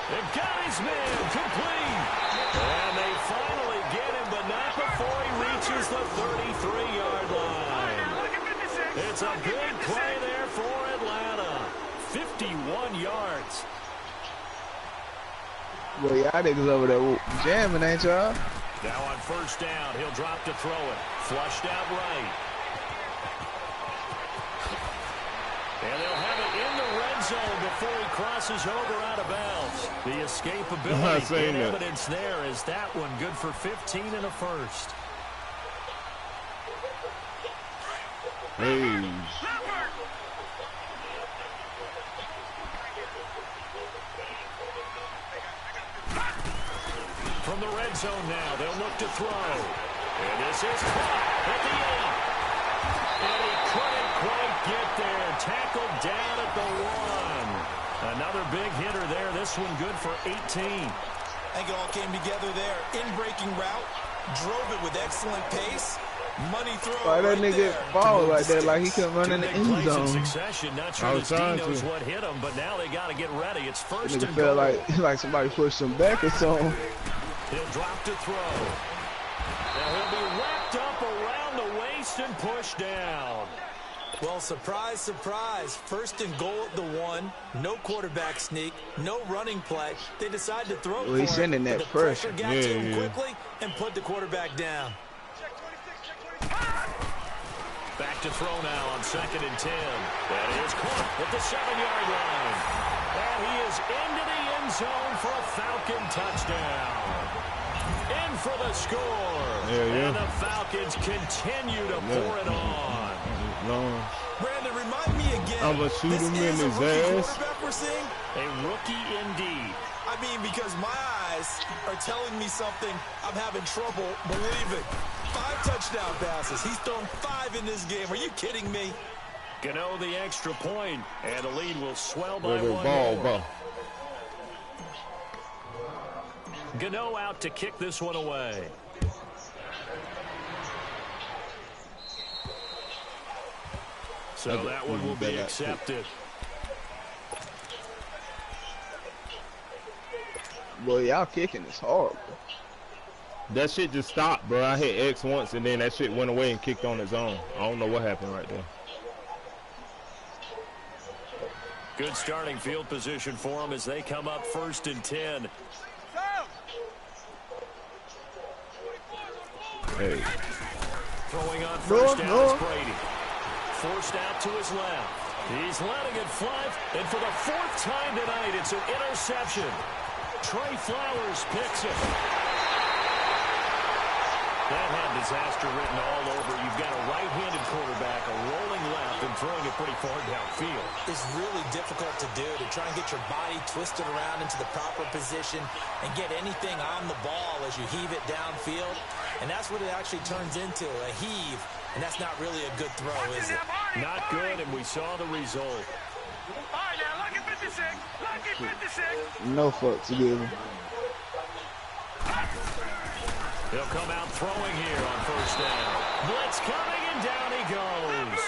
They've got his man complete. And they finally get him, but not before he reaches the 33-yard line. It's a big play there for Atlanta. 51 yards. Well, y'all niggas over there jamming, ain't y'all? Now on first down, he'll drop to throw it. Flushed out right. And they'll have it in the red zone before he crosses over out of bounds. The escapability and evidence there is that one good for 15 and a first. Hey. From the red zone now, they'll look to throw. And this is caught at the 8. And he couldn't quite get there. Tackled down at the 1. Another big hitter there. This one good for 18. I think it all came together there. In-breaking route. Drove it with excellent pace. Money throw. Why that nigga fall like that? Like he couldn't run in the end zone. Not sure this D knows what hit him, but now they got to get ready. It's first and goal. Felt like somebody pushed him back or something. He'll drop to throw. Now he'll be wrapped up around the waist and pushed down. Well, surprise, surprise. First and goal at the 1. No quarterback sneak. No running play. They decide to throw well, he's sending that pressure. Got to him quickly and put the quarterback down. Back to throw now on 2nd and 10. That is caught at the 7-yard line. And he is into the end zone for a Falcon touchdown. In for the score. And the Falcons continue to pour it on. Brandon, remind me again. I'm going to shoot him in his ass. We're seeing? A rookie indeed. I mean, because my eyes are telling me something I'm having trouble believing. 5 touchdown passes. He's thrown 5 in this game. Are you kidding me? Gano the extra point, and the lead will swell by 1 more. Gano out to kick this one away. So that one will be accepted. Boy, y'all kicking is horrible. That shit just stopped, bro. I hit X once, and then that shit went away and kicked on its own. I don't know what happened right there. Good starting field position for them as they come up 1st and 10. Hey. Throwing on 1st down is Brady. Forced out to his left. He's letting it fly, and for the 4th time tonight, it's an interception. Trey Flowers picks it. That had disaster written all over. You've got a right-handed quarterback, a rolling left, and throwing it pretty far downfield. It's really difficult to do, to try and get your body twisted around into the proper position and get anything on the ball as you heave it downfield. And that's what it actually turns into, a heave. And that's not really a good throw, is it? Not good, and we saw the result. All right, now, lucky 56. Lucky 56. No fucks given. He'll come out throwing here on 1st down. Blitz coming, and down he goes.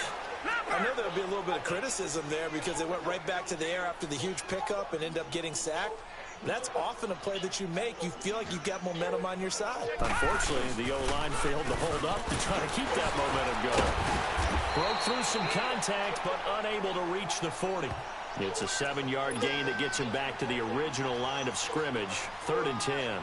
I know there'll be a little bit of criticism there because they went right back to the air after the huge pickup and end up getting sacked. That's often a play that you make. You feel like you've got momentum on your side. Unfortunately, the O-line failed to hold up to try to keep that momentum going. Broke through some contact, but unable to reach the 40. It's a 7-yard gain that gets him back to the original line of scrimmage. 3rd and 10.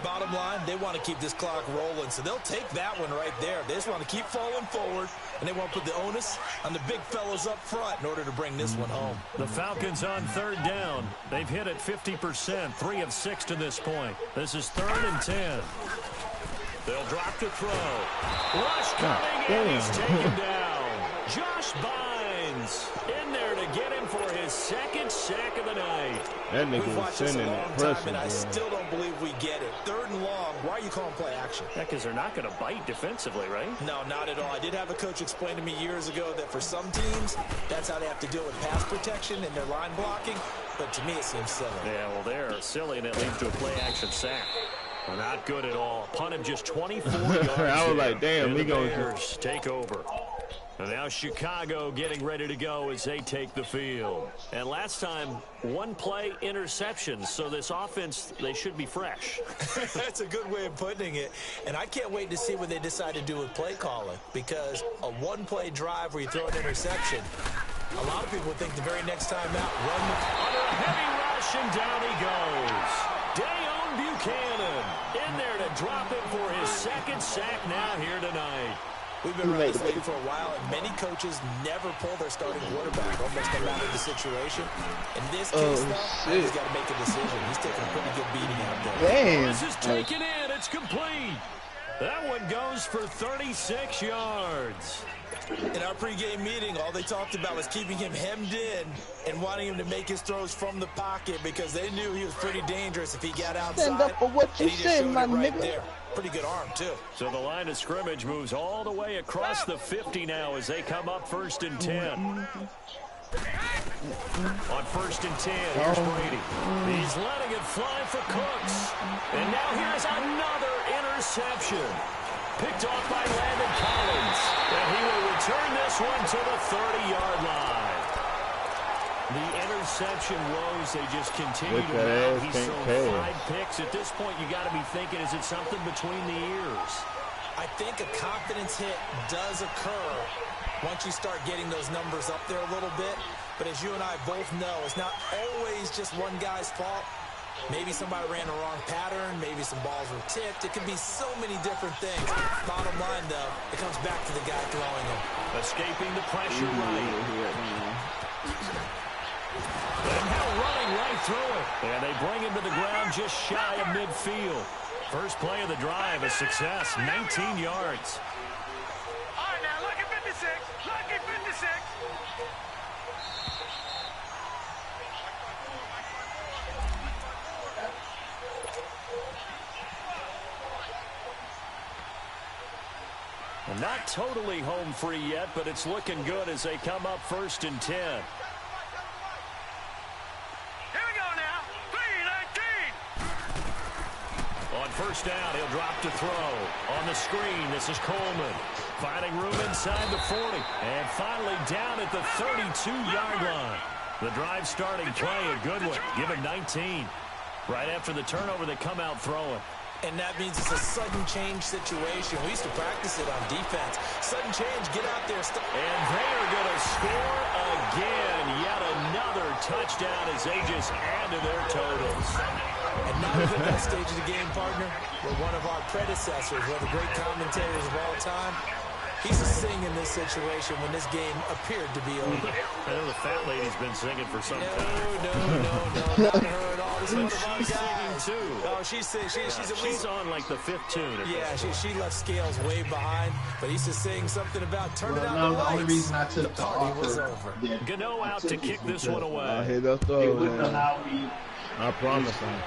Bottom line, they want to keep this clock rolling, so they'll take that one right there. They just want to keep falling forward, and they want to put the onus on the big fellows up front in order to bring this one home. The Falcons on 3rd down. They've hit it 50%, 3 of 6 to this point. This is 3rd and 10. They'll drop to throw. Rush coming, and he's taken down. Josh Bynes in there to get him for his 2nd sack of the night. That nigga was sending that pressure, and I still don't believe we get it. 3rd and long. Why are you calling play action? Yeah, because they're not going to bite defensively, right? No, not at all. I did have a coach explain to me years ago that for some teams, that's how they have to deal with pass protection and their line blocking. But to me, it seems silly. Yeah, well, they're silly, and it leads to a play action sack. Well, not good at all. Punt him just 24 yards. I was like, damn, the Bears take over. And now Chicago getting ready to go as they take the field. And last time, 1-play interceptions. So this offense, they should be fresh. That's a good way of putting it. And I can't wait to see what they decide to do with play calling. Because a 1-play drive where you throw an interception, a lot of people would think the very next time out, run under a heavy rush, and down he goes. Dayon Buchanan in there to drop it for his 2nd sack now here tonight. We've been running this league for a while, and many coaches never pull their starting quarterback, almost no matter the situation. In this case, though, he's got to make a decision. He's taking a pretty good beating out there. Damn. This is taken in. It's complete. That one goes for 36 yards. In our pregame meeting, all they talked about was keeping him hemmed in and wanting him to make his throws from the pocket because they knew he was pretty dangerous if he got outside. Stand up for what you said, my nigga. There. Pretty good arm, too. So the line of scrimmage moves all the way across the 50 now as they come up 1st and 10. On 1st and 10, here's Brady. He's letting it fly for Cooks. And now here's another interception. Picked off by Landon Collins. And he will return this one to the 30-yard line. The interception woes, they just continue to mount. He's thrown 5 picks. At this point, you got to be thinking, is it something between the ears? I think a confidence hit does occur once you start getting those numbers up there a little bit. But as you and I both know, it's not always just one guy's fault. Maybe somebody ran the wrong pattern. Maybe some balls were tipped. It could be so many different things. Bottom line, though, it comes back to the guy throwing them. Escaping the pressure right. And now running right through it. And they bring him to the ground just shy of midfield. First play of the drive, a success, 19 yards. All right, now, lucky 56. Lucky 56. Well, not totally home free yet, but it's looking good as they come up 1st and 10. Here we go now. 3-19. On first down, he'll drop to throw. On the screen, this is Coleman. Finding room inside the 40. And finally down at the 32-yard line. The drive starting play, a good one. Give him 19. Right after the turnover, they come out throwing. And that means it's a sudden change situation. We used to practice it on defense. Sudden change, get out there. And they are going to score again. Yet another touchdown as they just add to their totals. And now to the best stage of the game, partner, where one of our predecessors, one of the great commentators of all time, he's a sing in this situation when this game appeared to be over. I know the fat lady's been singing for some time. No, not her at all. This is one of our She's guys. singing too. Oh, she's on like the 5th tune. Yeah, she left Scales way behind, but he's just saying something about turning out the lights. The only reason I took the party was offer. over. Gano out to kick this one away. Hit that throw, It wouldn't man. allow me. I promise him.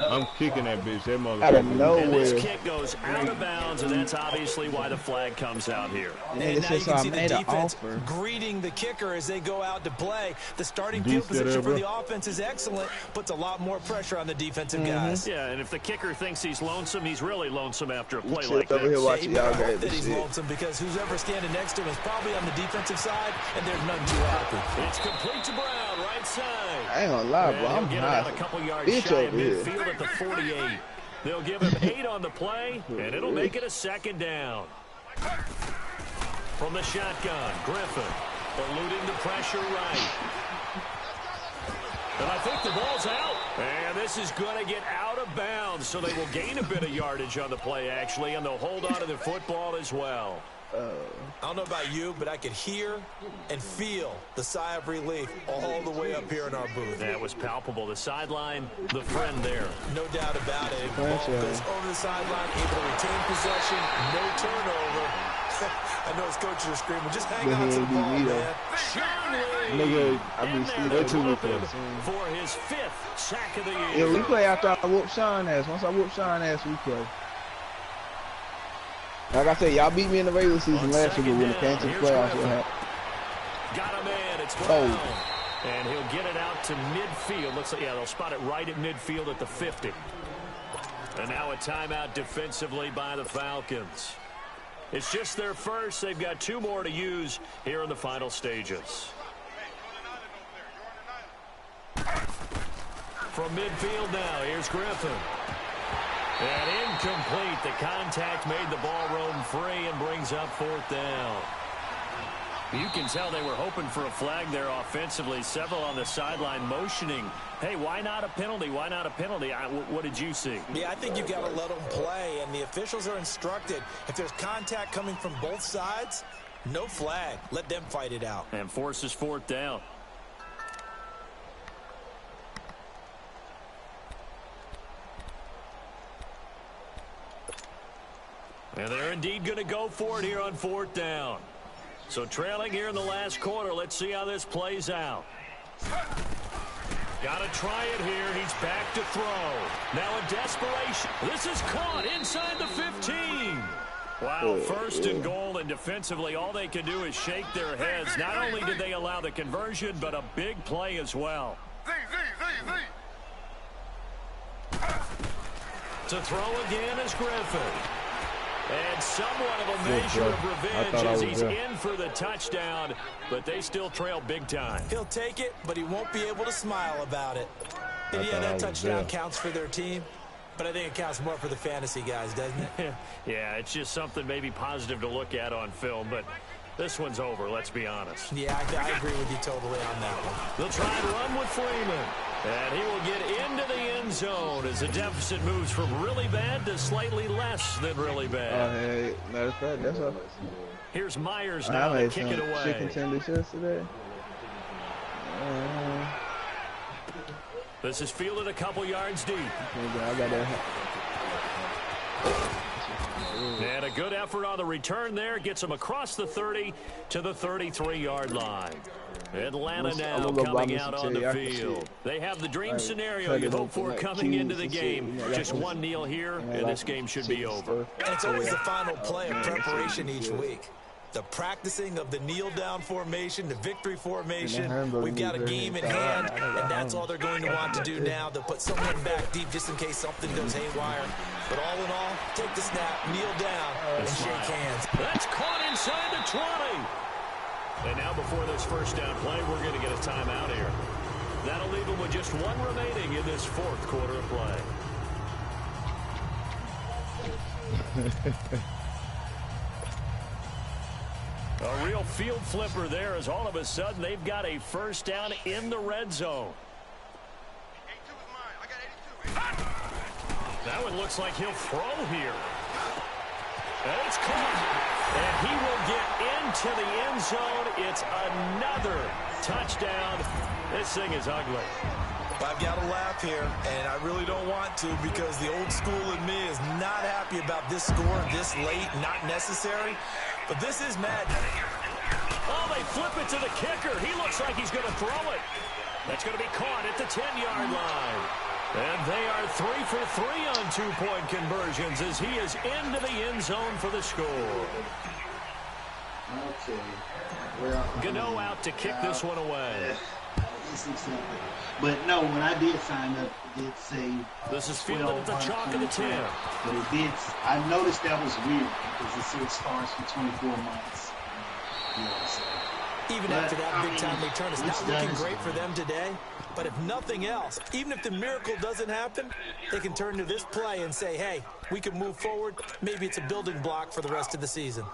I'm kicking that bitch. That motherfucker. Out of And nowhere. this kick goes out of bounds, and that's obviously why the flag comes out here. And Nigga, now you since can I see the made an defense offer. greeting the kicker as they go out to play. The starting Decent field position there, for bro. the offense is excellent, puts a lot more pressure on the defensive guys. Yeah, and if the kicker thinks he's lonesome, he's really lonesome after a play Sit like over here this. watching He better y'all hope guys that and he's shit. lonesome because who's ever standing next to him is probably on the defensive side, and there's none too happy. It's complete to Brown, right side. I ain't gonna lie, bro. And I'm he'll get it out hot. a couple yards Bitch shy of over here. midfield at the 48. They'll give him 8 on the play, and it'll make it a 2nd down. From the shotgun, Griffin eluding the pressure right. And I think the ball's out. And this is going to get out of bounds, so they will gain a bit of yardage on the play, actually, and they'll hold on to the football as well. I don't know about you, but I could hear and feel the sigh of relief all the way up here in our booth. That was palpable. The sideline, the friend there. No doubt about it. Ball goes over the sideline, able to retain possession, no turnover. I know his coaches are screaming, just hang on to the ball, man. Nigga, I be seeing that too with us. For his 5th sack of the year. Yeah, we play after I whoop Sean ass. Once I whoop Sean ass, we play. Like I said, y'all beat me in the regular season last year, but when it came to the playoffs, what happened? Got him in. It's Brown. And he'll get it out to midfield. Looks like, yeah, they'll spot it right at midfield at the 50. And now a timeout defensively by the Falcons. It's just their first. They've got 2 more to use here in the final stages. From midfield now, here's Griffin. And incomplete. The contact made the ball roam free and brings up 4th down. You can tell they were hoping for a flag there offensively. Several on the sideline motioning. Hey, why not a penalty? Why not a penalty? What did you see? Yeah, I think you've got to let them play, and the officials are instructed. If there's contact coming from both sides, no flag. Let them fight it out. And forces 4th down. And they're indeed going to go for it here on 4th down. So trailing here in the last quarter. Let's see how this plays out. Got to try it here. He's back to throw. Now a desperation. This is caught inside the 15. Wow, 1st and goal, and defensively all they can do is shake their heads. Not only did they allow the conversion, but a big play as well. To throw again is Griffin. And somewhat of a measure of revenge as he's in for the touchdown, but they still trail big time. He'll take it, but he won't be able to smile about it. And yeah, that touchdown counts for their team, but I think it counts more for the fantasy guys, doesn't it? Yeah, it's just something maybe positive to look at on film, but this one's over, let's be honest. Yeah, I agree with you totally on that one. They'll try and run with Freeman. And he will get into the end zone as the deficit moves from really bad to slightly less than really bad. Hey, matter of fact, that's all. Here's Myers now to kick it away. Chicken tenders yesterday. This is fielded a couple yards deep. I got that. And a good effort on the return there. Gets him across the 30 to the 33-yard line. Atlanta now coming out on the field. They have the dream scenario you hope for coming into the game. Just one kneel here, and this game should be over. And it's always the final play of preparation each week. The practicing of the kneel-down formation, the victory formation. We've got a game in hand, and that's all they're going to want to do now. They'll put someone back deep just in case something goes haywire. But all in all, take the snap, kneel down, and shake hands. That's caught inside the 20. And now before this first down play, we're going to get a timeout here. That'll leave them with just one remaining in this fourth quarter of play. A real field flipper there as all of a sudden they've got a first down in the red zone. That one looks like he'll throw here. And it's caught. And he will get into the end zone. It's another touchdown. This thing is ugly. I've got to laugh here, and I really don't want to because the old school in me is not happy about this score this late, not necessary. But this is magic. Oh, they flip it to the kicker. He looks like he's going to throw it. That's going to be caught at the 10-yard line. And they are 3 for 3 on two-point conversions as he is into the end zone for the score. Okay. Well, Gano out to kick this one away. But no, when I did sign up, it did say this is fielded at the chalk of the 10. But it did. I noticed that was weird because it said starts for 24 months. Even after that big-time return, it's not looking great for them today. But if nothing else, even if the miracle doesn't happen, they can turn to this play and say, hey, we can move forward. Maybe it's a building block for the rest of the season.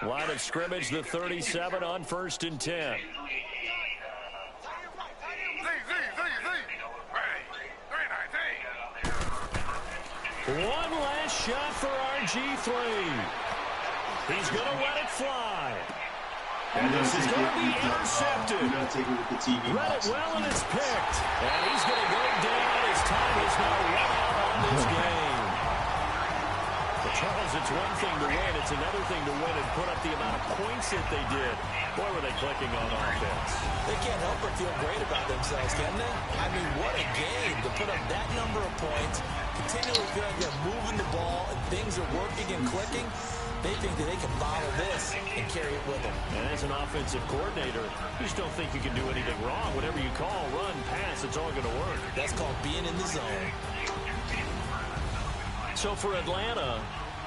Line of scrimmage, the 37 on 1st and 10. One last shot for RG3. He's going to let it fly. And this is going to be intercepted. Read it well, and it's picked. And he's going to go down. His time is now run out on this game. But Charles, it's one thing to win. It's another thing to win and put up the amount of points that they did. Boy, were they clicking on offense. They can't help but feel great about themselves, can they? I mean, what a game to put up that number of points, continually feel like they're moving the ball and things are working and clicking. They think that they can bottle this and carry it with them. And as an offensive coordinator, you just don't think you can do anything wrong. Whatever you call, run, pass, it's all going to work. That's called being in the zone. So for Atlanta,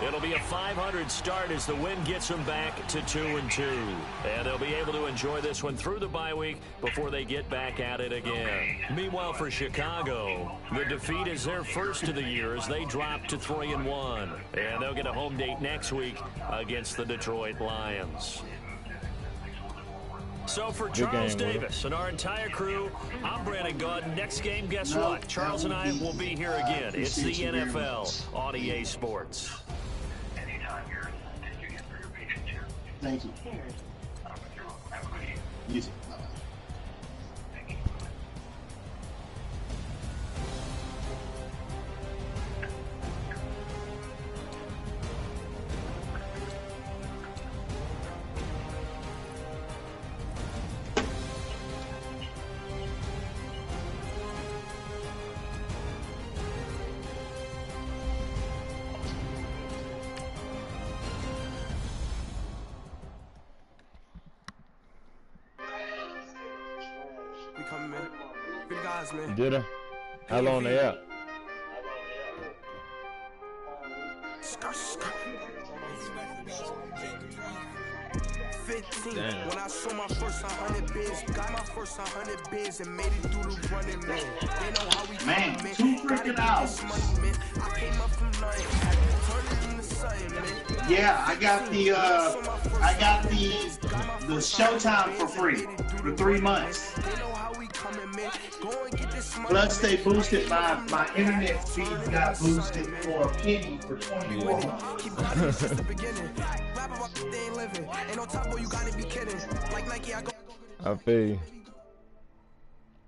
it'll be a 500 start as the win gets them back to 2-2. And they'll be able to enjoy this one through the bye week before they get back at it again. Meanwhile, for Chicago, the defeat is their first of the year as they drop to 3-1. And they'll get a home date next week against the Detroit Lions. So for Charles Davis and our entire crew, I'm Brandon Gaudin. Next game, guess what? Charles and I will be here again. It's the NFL on EA Sports. Thank you. You too. Man. Did I? How long they out? 15. When I saw my first 100 bids, got my first 100 bids and made it through the running, man. They know how we Man, 2 freaking hours. I came up from nothing, had to turn it into something, man. Yeah, I got the Showtime for free for 3 months. Plus they boosted my internet speeds got boosted for a penny for 24 months. I feel you.